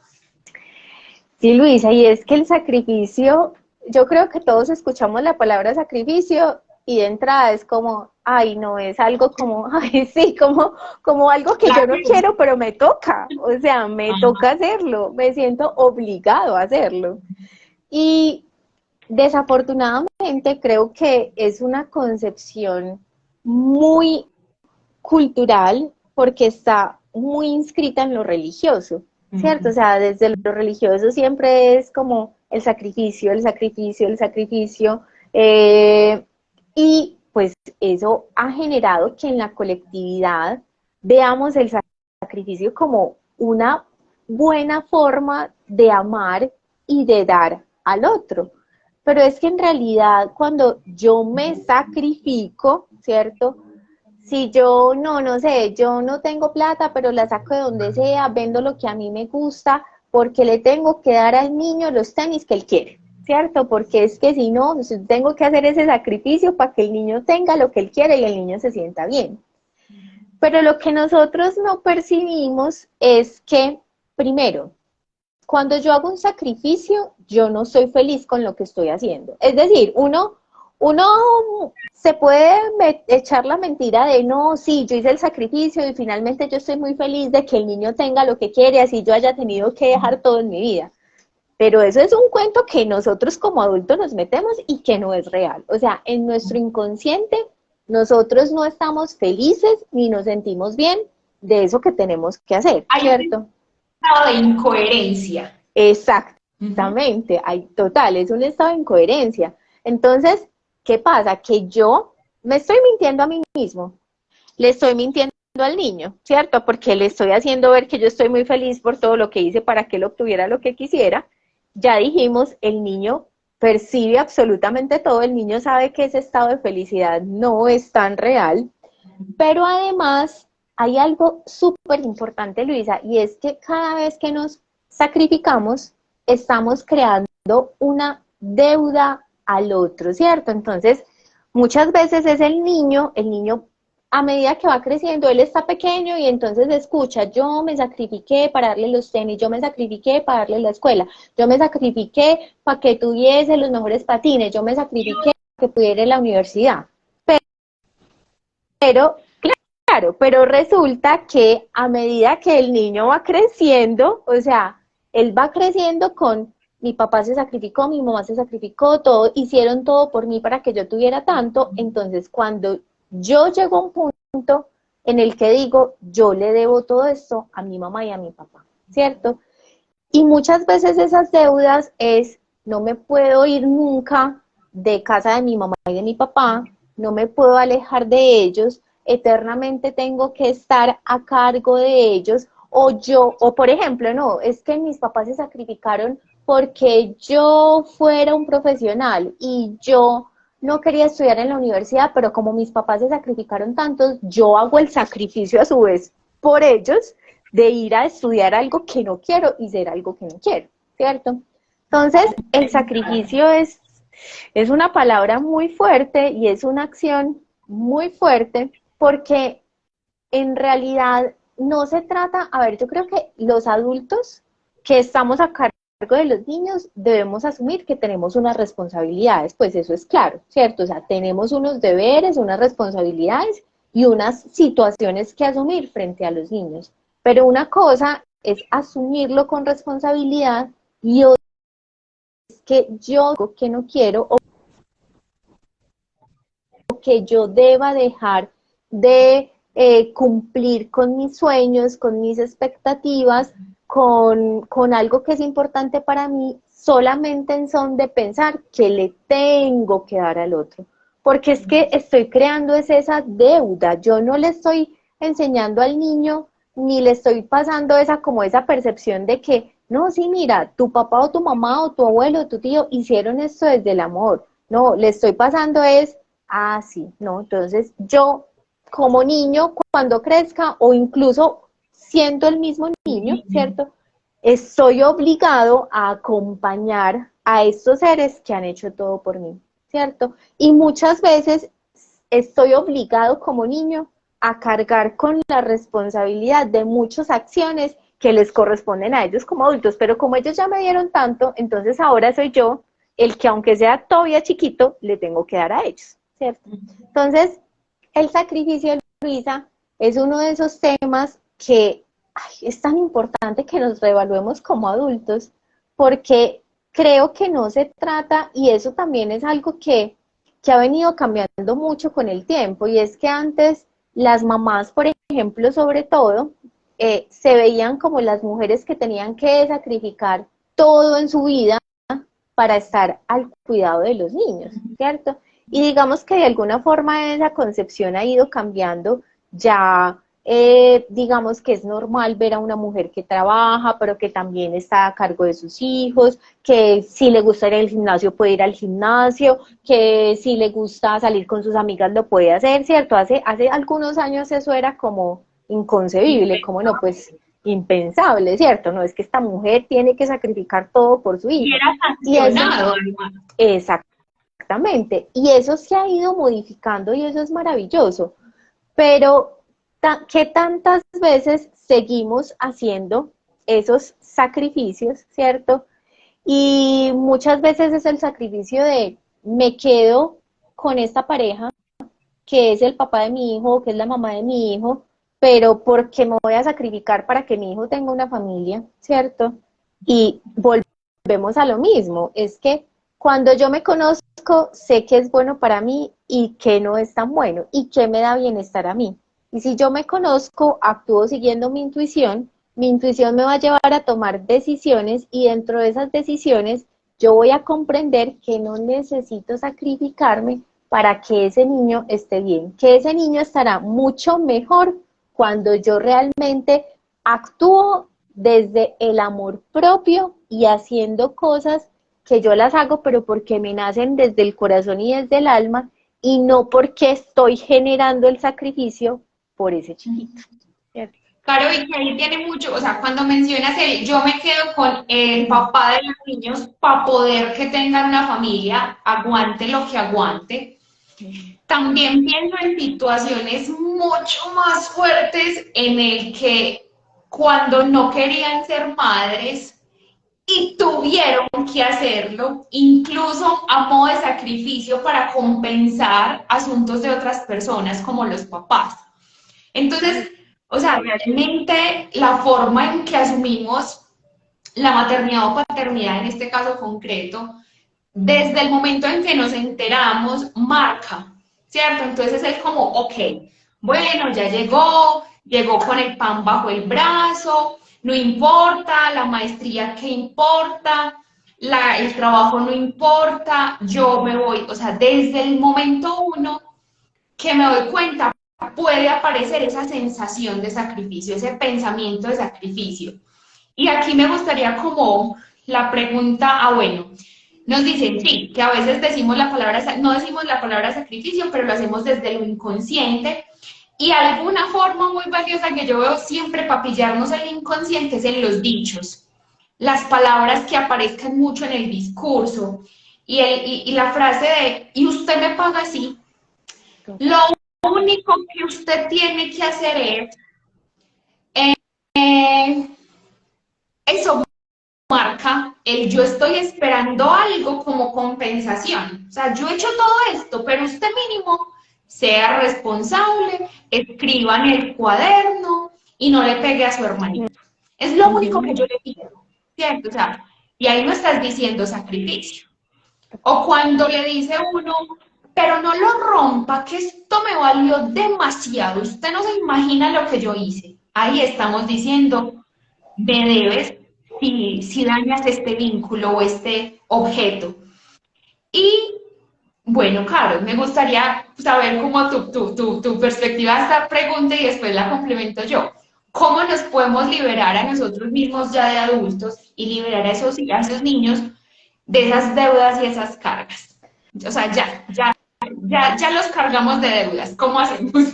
Sí, Luisa, y es que el sacrificio, yo creo que todos escuchamos la palabra sacrificio y de entrada es como, ay, no, es algo como, ay, sí, como algo que yo no quiero, pero me toca, o sea, me toca hacerlo, me siento obligado a hacerlo. Y Desafortunadamente creo que es una concepción muy cultural porque está muy inscrita en lo religioso, ¿cierto? O
Ujú.
sea, desde lo religioso siempre es como el sacrificio, el sacrificio, el sacrificio, eh, y pues eso ha generado que en la colectividad veamos el sacrificio como una buena forma de amar y de dar al otro. Pero es que en realidad cuando yo me sacrifico, ¿cierto? Si yo no sé, yo no tengo plata, pero la saco de donde sea, vendo lo que a mí me gusta, porque le tengo que dar al niño los tenis que él quiere, ¿cierto? Porque es que si no, tengo que hacer ese sacrificio para que el niño tenga lo que él quiere y el niño se sienta bien. Pero lo que nosotros no percibimos es que, primero, cuando yo hago un sacrificio, yo no soy feliz con lo que estoy haciendo. Es decir, uno se puede echar la mentira de no, sí, yo hice el sacrificio y finalmente yo estoy muy feliz de que el niño tenga lo que quiere, así yo haya tenido que dejar todo en mi vida. Pero eso es un cuento que nosotros como adultos nos metemos y que no es real. O sea, en nuestro inconsciente nosotros no estamos felices ni nos sentimos bien de eso que tenemos que hacer,
Hay un
¿cierto?
estado de incoherencia. Ujú.
Exactamente, hay total, es un estado de incoherencia. Entonces, ¿qué pasa? Que yo me estoy mintiendo a mí mismo, le estoy mintiendo al niño, ¿cierto? Porque le estoy haciendo ver que yo estoy muy feliz por todo lo que hice para que él obtuviera lo que quisiera. Ya dijimos, el niño percibe absolutamente todo, el niño sabe que ese estado de felicidad no es tan real, pero además hay algo súper importante, Luisa, y es que cada vez que nos sacrificamos, estamos creando una deuda al otro, ¿cierto? Entonces, muchas veces es el niño a medida que va creciendo, él está pequeño y entonces escucha, yo me sacrifiqué para darle los tenis, yo me sacrifiqué para darle la escuela, yo me sacrifiqué para que tuviese los mejores patines, yo me sacrifiqué para que pudiera ir a la universidad. Pero claro, pero resulta que a medida que el niño va creciendo, o sea, él va creciendo con mi papá se sacrificó, mi mamá se sacrificó, todo, hicieron todo por mí para que yo tuviera tanto, entonces cuando yo llego a un punto en el que digo, yo le debo todo esto a mi mamá y a mi papá, ¿cierto? Y muchas veces esas deudas es, no me puedo ir nunca de casa de mi mamá y de mi papá, no me puedo alejar de ellos, eternamente tengo que estar a cargo de ellos, o yo, o por ejemplo, no, es que mis papás se sacrificaron porque yo fuera un profesional y yo no quería estudiar en la universidad, pero como mis papás se sacrificaron tanto, yo hago el sacrificio a su vez por ellos de ir a estudiar algo que no quiero y ser algo que no quiero, ¿cierto? Entonces, el sacrificio es una palabra muy fuerte y es una acción muy fuerte porque en realidad no se trata, a ver, yo creo que los adultos que estamos a cargo de los niños debemos asumir que tenemos unas responsabilidades, pues eso es claro, ¿cierto? O sea, tenemos unos deberes, unas responsabilidades y unas situaciones que asumir frente a los niños. Pero una cosa es asumirlo con responsabilidad y otra es que yo digo que no quiero o que yo deba dejar de cumplir con mis sueños, con mis expectativas, con algo que es importante para mí, solamente en son de pensar que le tengo que dar al otro. Porque es que estoy creando esa deuda, yo no le estoy enseñando al niño ni le estoy pasando esa como esa percepción de que, no, sí, mira, tu papá o tu mamá o tu abuelo o tu tío hicieron esto desde el amor. No, le estoy pasando es, ah, sí, no, entonces yo como niño, cuando crezca o incluso siendo el mismo niño, ¿cierto? Estoy obligado a acompañar a estos seres que han hecho todo por mí, ¿cierto? Y muchas veces estoy obligado como niño a cargar con la responsabilidad de muchas acciones que les corresponden a ellos como adultos, pero como ellos ya me dieron tanto, entonces ahora soy yo el que aunque sea todavía chiquito, le tengo que dar a ellos, ¿cierto? Entonces, el sacrificio de Luisa es uno de esos temas que ay, es tan importante que nos reevaluemos como adultos, porque creo que no se trata, y eso también es algo que ha venido cambiando mucho con el tiempo, y es que antes las mamás, por ejemplo, sobre todo, se veían como las mujeres que tenían que sacrificar todo en su vida para estar al cuidado de los niños, ¿cierto? Y digamos que de alguna forma esa concepción ha ido cambiando, ya digamos que es normal ver a una mujer que trabaja, pero que también está a cargo de sus hijos, que si le gusta ir al gimnasio puede ir al gimnasio, que si le gusta salir con sus amigas lo puede hacer, ¿cierto? Hace algunos años eso era como inconcebible, como no, pues impensable, ¿cierto? No es que esta mujer tiene que sacrificar todo por su
Y
hijo.
era
Y eso,
sancionado, además.
exactamente, y eso se ha ido modificando y eso es maravilloso, pero ¿qué tantas veces seguimos haciendo esos sacrificios, ¿cierto? Y muchas veces es el sacrificio de me quedo con esta pareja que es el papá de mi hijo, que es la mamá de mi hijo, pero porque me voy a sacrificar para que mi hijo tenga una familia, ¿cierto? Y volvemos a lo mismo, es que cuando yo me conozco, sé qué es bueno para mí y qué no es tan bueno, y qué me da bienestar a mí. Y si yo me conozco, actúo siguiendo mi intuición me va a llevar a tomar decisiones y dentro de esas decisiones yo voy a comprender que no necesito sacrificarme para que ese niño esté bien, que ese niño estará mucho mejor cuando yo realmente actúo desde el amor propio y haciendo cosas que yo las hago, pero porque me nacen desde el corazón y desde el alma, y no porque estoy generando el sacrificio por ese chiquito. ¿Cierto?
Claro, y que ahí tiene mucho, o sea, cuando mencionas el yo me quedo con el papá de los niños para poder que tengan una familia, aguante lo que aguante. También pienso en situaciones mucho más fuertes en el que cuando no querían ser madres y tuvieron que hacerlo, incluso a modo de sacrificio para compensar asuntos de otras personas como los papás. Entonces, o sea, realmente la forma en que asumimos la maternidad o paternidad en este caso concreto, desde el momento en que nos enteramos, marca, ¿cierto? Entonces es como, ok, bueno, ya llegó con el pan bajo el brazo, no importa, la maestría qué importa, el trabajo no importa, yo me voy, o sea, desde el momento uno que me doy cuenta, puede aparecer esa sensación de sacrificio, ese pensamiento de sacrificio. Y aquí me gustaría como la pregunta, bueno, nos dicen sí, que a veces decimos la palabra, no decimos la palabra sacrificio, pero lo hacemos desde lo inconsciente. Y alguna forma muy valiosa que yo veo siempre para pillarnos el inconsciente es en los dichos, las palabras que aparezcan mucho en el discurso. Y la frase de, y usted me paga así, lo único que usted tiene que hacer es, eh, eso marca el yo estoy esperando algo como compensación. O sea, yo he hecho todo esto, pero usted mínimo sea responsable, escriba en el cuaderno y no le pegue a su hermanito. Es lo único que yo le pido, ¿cierto? O sea, y ahí no estás diciendo sacrificio. O cuando le dice uno, pero no lo rompa, que esto me valió demasiado, usted no se imagina lo que yo hice. Ahí estamos diciendo, me debes si dañas este vínculo o este objeto. Y bueno, Caro, me gustaría saber cómo tu perspectiva de esta pregunta y después la complemento yo. ¿Cómo nos podemos liberar a nosotros mismos ya de adultos y liberar a esos niños de esas deudas y esas cargas? O sea, ya los cargamos de deudas. ¿Cómo hacemos?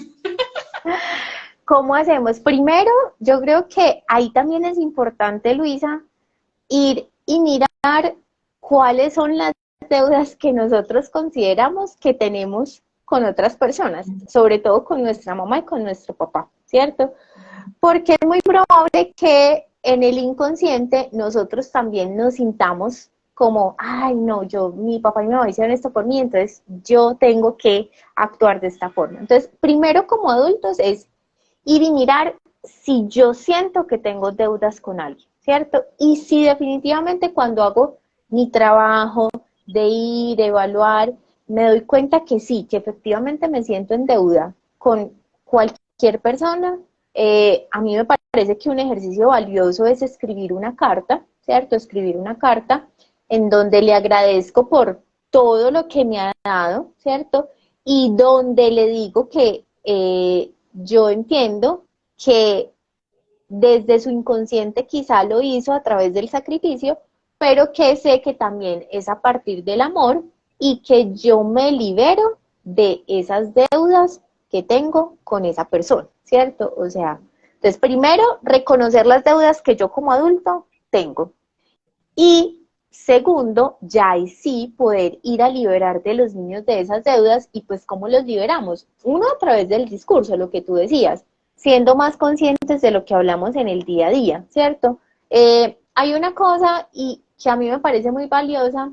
¿Cómo hacemos? Primero, yo creo que ahí también es importante, Luisa, ir y mirar cuáles son las deudas que nosotros consideramos que tenemos con otras personas, sobre todo con nuestra mamá y con nuestro papá, ¿cierto? Porque es muy probable que en el inconsciente nosotros también nos sintamos como, ay, no, mi papá y mi mamá hicieron esto por mí, entonces yo tengo que actuar de esta forma. Entonces, primero como adultos es ir y mirar si yo siento que tengo deudas con alguien, ¿cierto? Y si definitivamente cuando hago mi trabajo de ir, evaluar, me doy cuenta que sí, que efectivamente me siento en deuda con cualquier persona. A mí me parece que un ejercicio valioso es escribir una carta, ¿cierto? Escribir una carta en donde le agradezco por todo lo que me ha dado, ¿cierto? Y donde le digo que yo entiendo que desde su inconsciente quizá lo hizo a través del sacrificio, pero que sé que también es a partir del amor y que yo me libero de esas deudas que tengo con esa persona, ¿cierto? O sea, entonces primero reconocer las deudas que yo como adulto tengo y segundo, ya y sí poder ir a liberar de los niños de esas deudas y pues cómo los liberamos. Uno a través del discurso, lo que tú decías, siendo más conscientes de lo que hablamos en el día a día, ¿cierto? Hay una cosa y que a mí me parece muy valiosa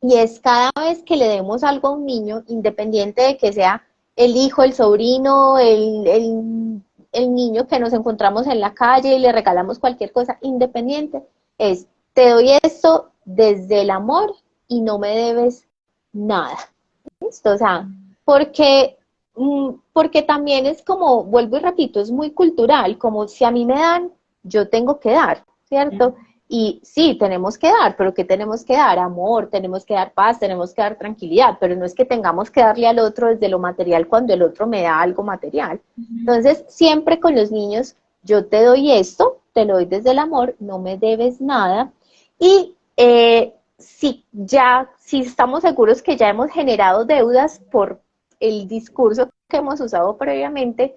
y es cada vez que le demos algo a un niño, independiente de que sea el hijo, el sobrino, el niño que nos encontramos en la calle y le regalamos cualquier cosa, independiente, es, te doy esto desde el amor y no me debes nada. ¿Listo? O sea, porque, porque también es como, vuelvo y repito, es muy cultural, como si a mí me dan, yo tengo que dar, ¿cierto? Y sí, tenemos que dar, pero ¿qué tenemos que dar? Amor, tenemos que dar paz, tenemos que dar tranquilidad, pero no es que tengamos que darle al otro desde lo material cuando el otro me da algo material. Entonces, siempre con los niños, yo te doy esto, te lo doy desde el amor, no me debes nada. Y si estamos seguros que ya hemos generado deudas por el discurso que hemos usado previamente,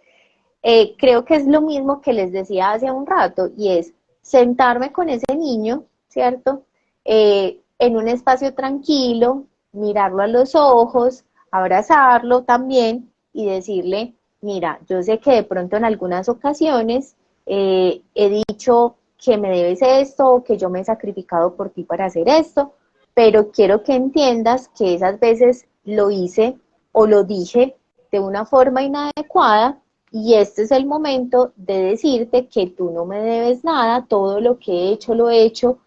creo que es lo mismo que les decía hace un rato, y es sentarme con ese niño, ¿cierto? En un espacio tranquilo, mirarlo a los ojos, abrazarlo también y decirle, mira, yo sé que de pronto en algunas ocasiones he dicho que me debes esto, que yo me he sacrificado por ti para hacer esto, pero quiero que entiendas que esas veces lo hice o lo dije de una forma inadecuada y este es el momento de decirte que tú no me debes nada, todo lo que he hecho lo he hecho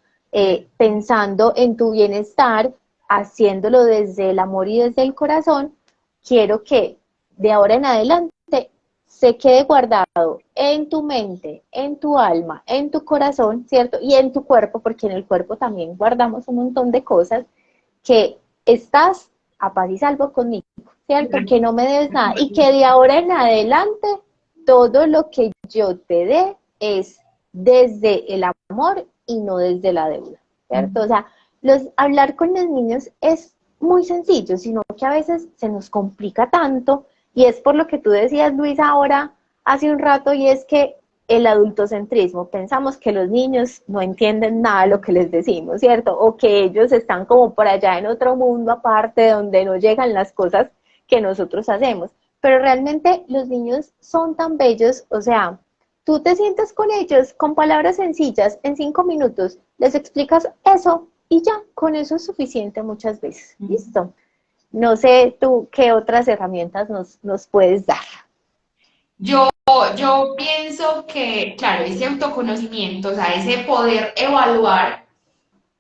pensando en tu bienestar, haciéndolo desde el amor y desde el corazón. Quiero que de ahora en adelante se quede guardado en tu mente, en tu alma, en tu corazón, ¿cierto? Y en tu cuerpo, porque en el cuerpo también guardamos un montón de cosas, que estás a paz y salvo conmigo, ¿cierto? Que no me debes nada y que de ahora en adelante todo lo que yo te dé es desde el amor y no desde la deuda, ¿cierto? O sea, hablar con los niños es muy sencillo, sino que a veces se nos complica tanto y es por lo que tú decías, Luis, ahora hace un rato, y es que el adultocentrismo, pensamos que los niños no entienden nada de lo que les decimos, ¿cierto? O que ellos están como por allá en otro mundo aparte donde no llegan las cosas que nosotros hacemos. Pero realmente los niños son tan bellos, o sea, tú te sientas con ellos con palabras sencillas, en 5 minutos, les explicas eso y ya, con eso es suficiente muchas veces. ¿Listo? No sé tú qué otras herramientas nos puedes dar.
Yo pienso que, claro, ese autoconocimiento, o sea, ese poder evaluar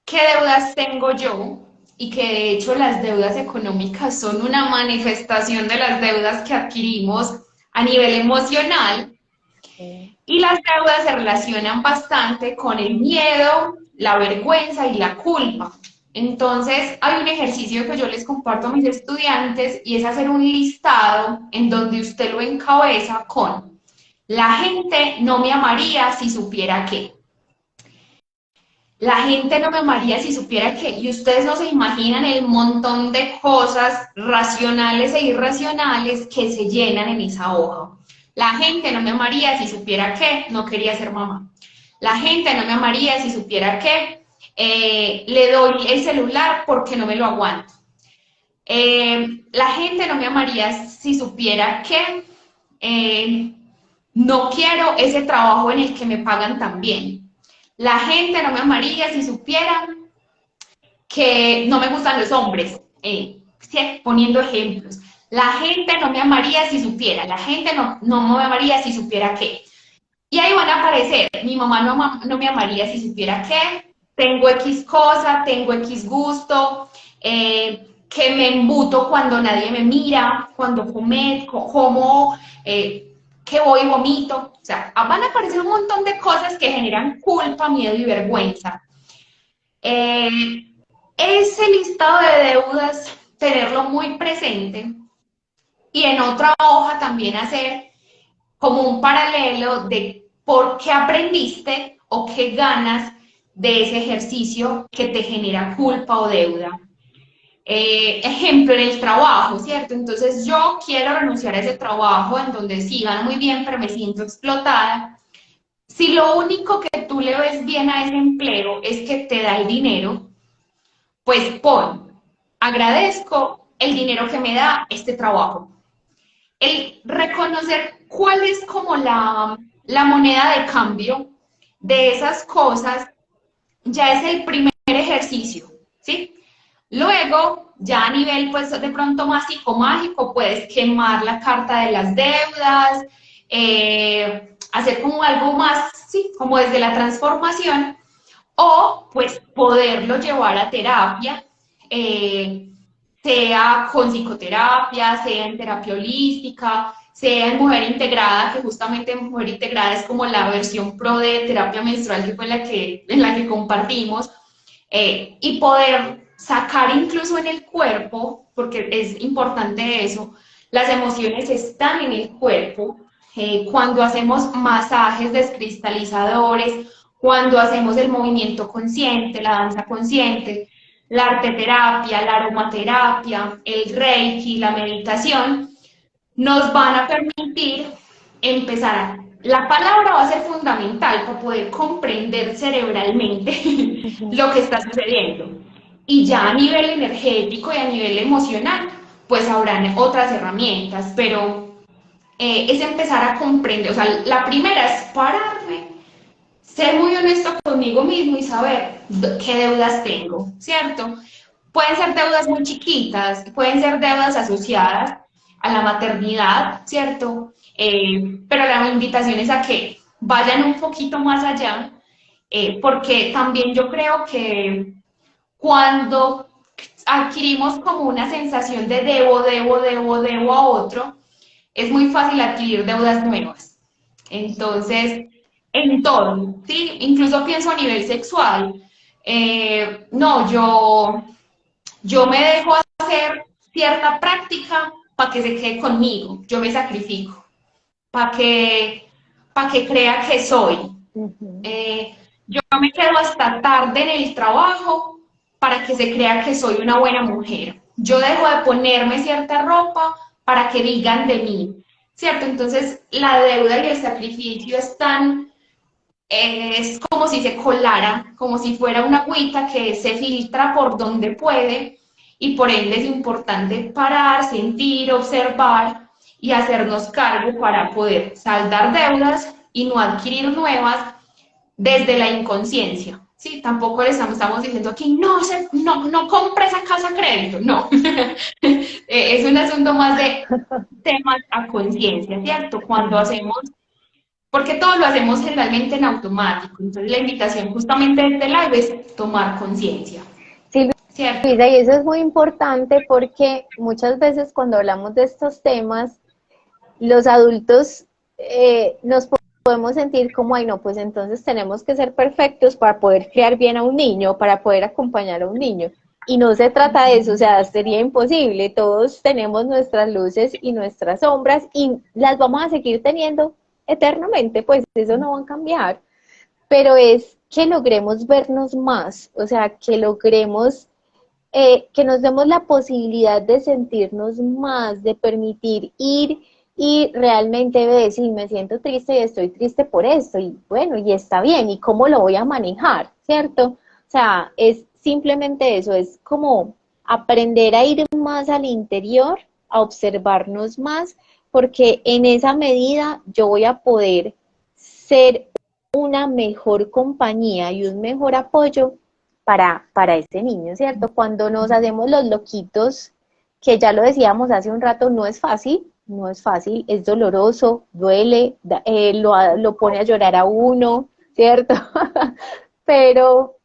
qué deudas tengo yo y que de hecho las deudas económicas son una manifestación de las deudas que adquirimos a nivel emocional y las deudas se relacionan bastante con el miedo, la vergüenza y la culpa. Entonces, hay un ejercicio que yo les comparto a mis estudiantes y es hacer un listado en donde usted lo encabeza con la gente no me amaría si supiera que. La gente no me amaría si supiera que, y ustedes no se imaginan el montón de cosas racionales e irracionales que se llenan en esa hoja. La gente no me amaría si supiera que no quería ser mamá. La gente no me amaría si supiera que le doy el celular porque no me lo aguanto. La gente no me amaría si supiera que no quiero ese trabajo en el que me pagan tan bien. La gente no me amaría si supiera que no me gustan los hombres, ¿sí? Poniendo ejemplos. La gente no me amaría si supiera, la gente no me amaría si supiera que. Y ahí van a aparecer, mi mamá no me amaría si supiera que, tengo X cosa, tengo X gusto, que me embuto cuando nadie me mira, cuando como, que voy y vomito. O sea, van a aparecer un montón de cosas que generan culpa, miedo y vergüenza. Eh, Ese listado de deudas, tenerlo muy presente y en otra hoja también hacer como un paralelo de por qué aprendiste o qué ganas de ese ejercicio que te genera culpa o deuda. Ejemplo, en el trabajo, ¿cierto? Entonces yo quiero renunciar a ese trabajo en donde sí gano muy bien, pero me siento explotada. Si lo único que tú le ves bien a ese empleo es que te da el dinero, pues pon, agradezco el dinero que me da este trabajo. El reconocer cuál es como la moneda de cambio de esas cosas ya es el primer ejercicio, ¿sí? Luego, ya a nivel, pues, de pronto más psicomágico, puedes quemar la carta de las deudas, hacer como algo más, sí, como desde la transformación, o pues poderlo llevar a terapia, eh, sea con psicoterapia, sea en terapia holística, sea en mujer integrada, que justamente en mujer integrada es como la versión pro de terapia menstrual que fue en la que compartimos, y poder sacar incluso en el cuerpo, porque es importante eso, las emociones están en el cuerpo. Cuando hacemos masajes descristalizadores, cuando hacemos el movimiento consciente, la danza consciente, la arteterapia, la aromaterapia, el reiki, la meditación, nos van a permitir empezar la palabra va a ser fundamental para poder comprender cerebralmente
Ujú.
lo que está sucediendo. Y ya a nivel energético y a nivel emocional, pues habrán otras herramientas, pero es empezar a comprender, o sea, la primera es pararme, ser muy honesto conmigo mismo y saber qué deudas tengo, ¿cierto? Pueden ser deudas muy chiquitas, pueden ser deudas asociadas a la maternidad, ¿cierto? Pero la invitación es a que vayan un poquito más allá, porque también yo creo que cuando adquirimos como una sensación de debo a otro, es muy fácil adquirir deudas nuevas. Entonces, en todo, ¿sí? Incluso pienso a nivel sexual. No, yo me dejo hacer cierta práctica para que se quede conmigo, yo me sacrifico, para que crea que soy.
Ujú.
Yo me quedo hasta tarde en el trabajo para que se crea que soy una buena mujer. Yo dejo de ponerme cierta ropa para que digan de mí, ¿cierto? Entonces la deuda y el sacrificio están, es como si se colara, como si fuera una agüita que se filtra por donde puede y por ende es importante parar, sentir, observar y hacernos cargo para poder saldar deudas y no adquirir nuevas desde la inconsciencia. Sí, tampoco le estamos diciendo aquí, no, no compre esa casa a crédito, no. Es un asunto más de temas a conciencia, ¿cierto? Cuando
Sí.
hacemos, porque todo lo hacemos generalmente en automático, entonces la invitación justamente de este live es tomar conciencia,
Sí,
¿cierto?
Luisa, y eso es muy importante porque muchas veces cuando hablamos de estos temas, los adultos nos podemos sentir como, ay, no, pues entonces tenemos que ser perfectos para poder criar bien a un niño, para poder acompañar a un niño. Y no se trata de eso, o sea, sería imposible. Todos tenemos nuestras luces y nuestras sombras y las vamos a seguir teniendo eternamente, pues eso no va a cambiar. Pero es que logremos vernos más, o sea, que logremos que nos demos la posibilidad de sentirnos más, de permitir ir y realmente decir, me siento triste y estoy triste por esto, y bueno, y está bien, ¿y cómo lo voy a manejar? ¿Cierto? O sea, es simplemente eso, es como aprender a ir más al interior, a observarnos más, porque en esa medida yo voy a poder ser una mejor compañía y un mejor apoyo para ese niño, ¿cierto? Cuando nos hacemos los loquitos, que ya lo decíamos hace un rato, no es fácil, no es fácil, es doloroso, duele, lo pone a llorar a uno, ¿cierto? pero,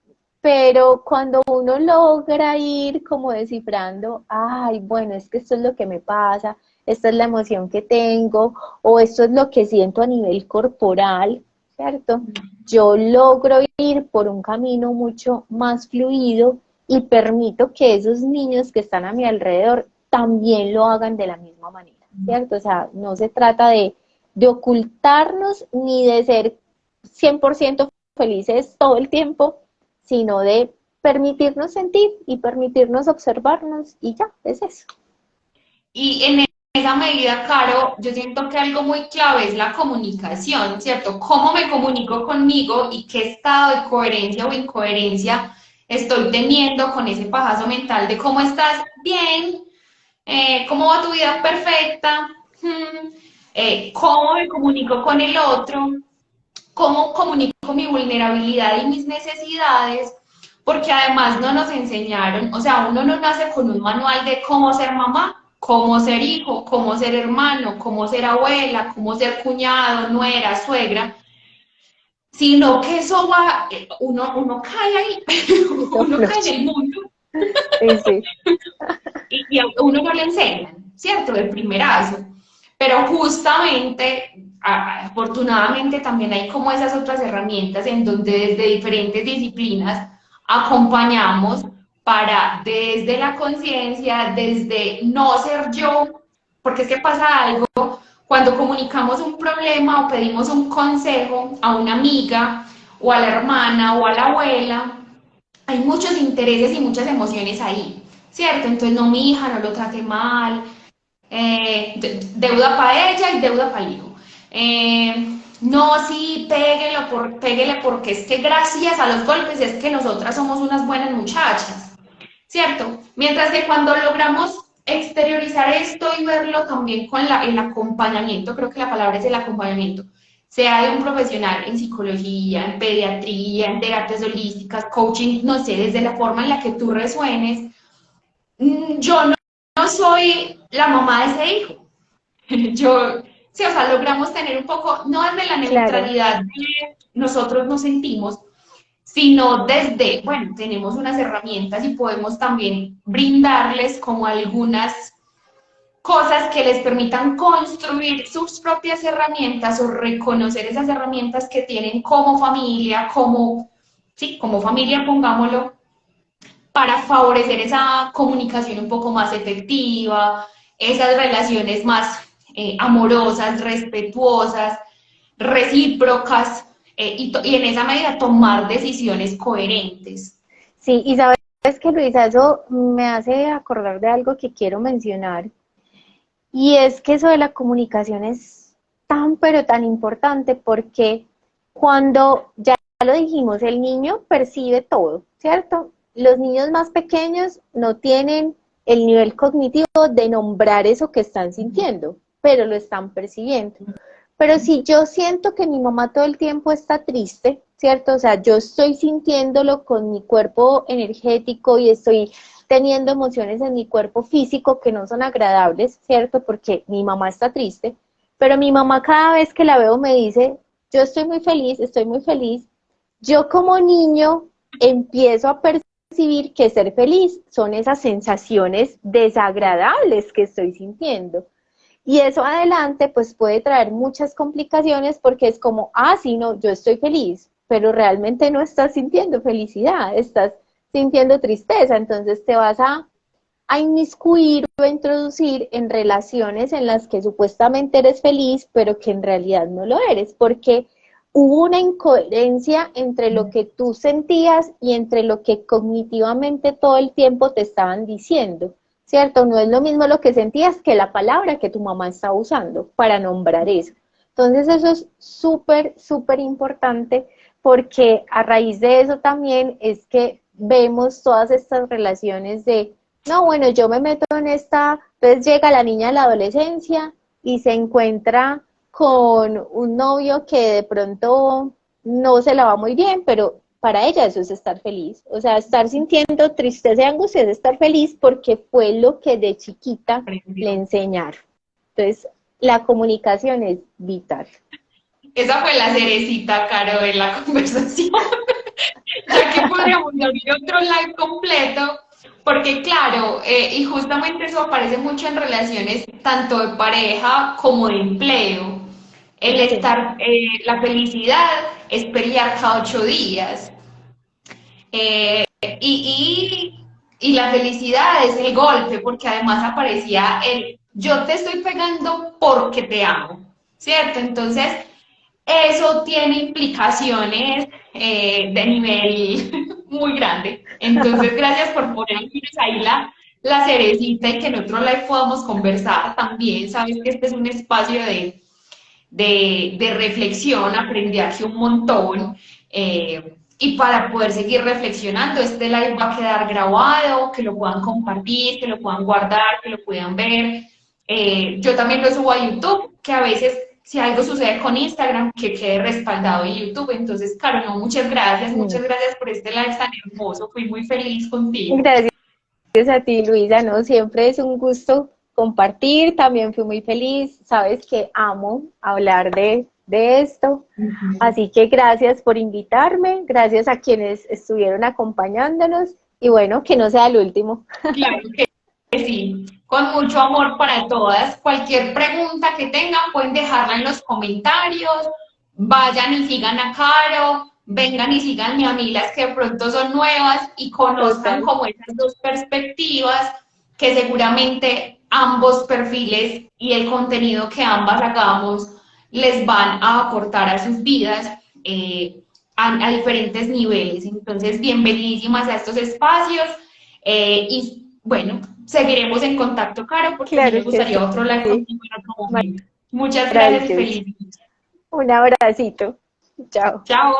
pero cuando uno logra ir como descifrando, ay, bueno, es que esto es lo que me pasa, esta es la emoción que tengo, o esto es lo que siento a nivel corporal, ¿cierto? Yo logro ir por un camino mucho más fluido y permito que esos niños que están a mi alrededor también lo hagan de la misma manera, ¿cierto? O sea, no se trata de ocultarnos ni de ser 100% felices todo el tiempo, sino de permitirnos sentir y permitirnos observarnos y ya, es eso.
Y en esa medida, Caro, yo siento que algo muy clave es la comunicación, ¿cierto? ¿Cómo me comunico conmigo y qué estado de coherencia o incoherencia estoy teniendo con ese pajazo mental de cómo estás? Bien, ¿cómo va tu vida? Perfecta. ¿Cómo me comunico con el otro? ¿Cómo comunico mi vulnerabilidad y mis necesidades? Porque además no nos enseñaron, o sea, uno no nace con un manual de cómo ser mamá, cómo ser hijo, cómo ser hermano, cómo ser abuela, cómo ser cuñado, nuera, suegra, sino que eso va, uno cae ahí,
Eso
uno cae en
fluye.
el mundo
Sí, sí.
y a uno no le enseñan, ¿cierto? De primerazo. Pero justamente, afortunadamente, también hay como esas otras herramientas en donde desde diferentes disciplinas acompañamos para desde la conciencia, desde no ser yo, porque es que pasa algo cuando comunicamos un problema o pedimos un consejo a una amiga o a la hermana o a la abuela, hay muchos intereses y muchas emociones ahí, ¿cierto? Entonces, no, mi hija, no lo trate mal, deuda para ella y deuda para el hijo. No, sí, péguele porque es que gracias a los golpes es que nosotras somos unas buenas muchachas, ¿cierto? Mientras que cuando logramos exteriorizar esto y verlo también con el acompañamiento, creo que la palabra es el acompañamiento, sea de un profesional en psicología, en pediatría, en terapias holísticas, coaching, no sé, desde la forma en la que tú resuenes, yo no soy la mamá de ese hijo. Yo, sí, o sea, logramos tener un poco, no desde la
Claro.
neutralidad de nosotros nos sentimos, sino desde, bueno, tenemos unas herramientas y podemos también brindarles como algunas cosas que les permitan construir sus propias herramientas o reconocer esas herramientas que tienen como familia, como, sí, como familia, pongámoslo, para favorecer esa comunicación un poco más efectiva, esas relaciones más amorosas, respetuosas, recíprocas, y en esa medida tomar decisiones coherentes.
Sí, y sabes que Luisa, eso me hace acordar de algo que quiero mencionar, y es que eso de la comunicación es tan, pero tan importante porque cuando, ya lo dijimos, el niño percibe todo, ¿cierto? Los niños más pequeños no tienen el nivel cognitivo de nombrar eso que están sintiendo, pero lo están percibiendo. Pero si yo siento que mi mamá todo el tiempo está triste, ¿cierto? O sea, yo estoy sintiéndolo con mi cuerpo energético y estoy teniendo emociones en mi cuerpo físico que no son agradables, ¿cierto? Porque mi mamá está triste, pero mi mamá cada vez que la veo me dice, yo estoy muy feliz, estoy muy feliz. Yo como niño empiezo a percibir que ser feliz son esas sensaciones desagradables que estoy sintiendo. Y eso adelante pues puede traer muchas complicaciones porque es como, ah, sí, no, yo estoy feliz, pero realmente no estás sintiendo felicidad, estás sintiendo tristeza, entonces te vas a inmiscuir o a introducir en relaciones en las que supuestamente eres feliz, pero que en realidad no lo eres, porque hubo una incoherencia entre lo que tú sentías y entre lo que cognitivamente todo el tiempo te estaban diciendo. ¿Cierto? No es lo mismo lo que sentías que la palabra que tu mamá está usando para nombrar eso. Entonces eso es súper, súper importante porque a raíz de eso también es que vemos todas estas relaciones de, no, bueno, yo me meto en esta, entonces llega la niña a la adolescencia y se encuentra con un novio que de pronto no se la va muy bien, pero para ella eso es estar feliz. O sea, estar sintiendo tristeza y angustia es estar feliz porque fue lo que de chiquita le
Aprendió.
enseñaron. Entonces, la comunicación es vital.
Esa fue la cerecita, Caro, de la conversación. ya que podríamos abrir otro live completo, porque claro, y justamente eso aparece mucho en relaciones tanto de pareja como de empleo. El
Sí,
estar, la felicidad es pelear cada 8 días. Eh, y la felicidad es el golpe, porque además aparecía el yo te estoy pegando porque te amo, ¿cierto? Entonces, eso tiene implicaciones de nivel muy grande. Entonces, gracias por poner ahí la cerecita y que en otro live podamos conversar también. Sabes que este es un espacio de reflexión, aprendí aquí un montón. Y para poder seguir reflexionando, este live va a quedar grabado, que lo puedan compartir, que lo puedan guardar, que lo puedan ver. Yo también lo subo a YouTube, que a veces, si algo sucede con Instagram, que quede respaldado en YouTube. Entonces, Caro, no,
sí.
muchas gracias por este live tan hermoso. Fui muy feliz contigo.
Gracias a ti, Luisa, ¿no? Siempre es un gusto compartir, también fui muy feliz, sabes que amo hablar de esto, así que gracias por invitarme, gracias a quienes estuvieron acompañándonos y bueno, que no sea el último.
Claro que sí, con mucho amor para todas. Cualquier pregunta que tengan pueden dejarla en los comentarios. Vayan y sigan a Caro, vengan y síganme a mí, las que de pronto son nuevas y conozcan
Total.
como esas dos perspectivas que seguramente ambos perfiles y el contenido que ambas hagamos les van a aportar a sus vidas a diferentes niveles. Entonces, bienvenidísimas a estos espacios. Y bueno, seguiremos en contacto, Caro, porque sí me
Claro que
gustaría otro live
sí,
contigo en otro momento. Muchas gracias y
maravilloso.
feliz.
Un abracito. Chao.
Chao.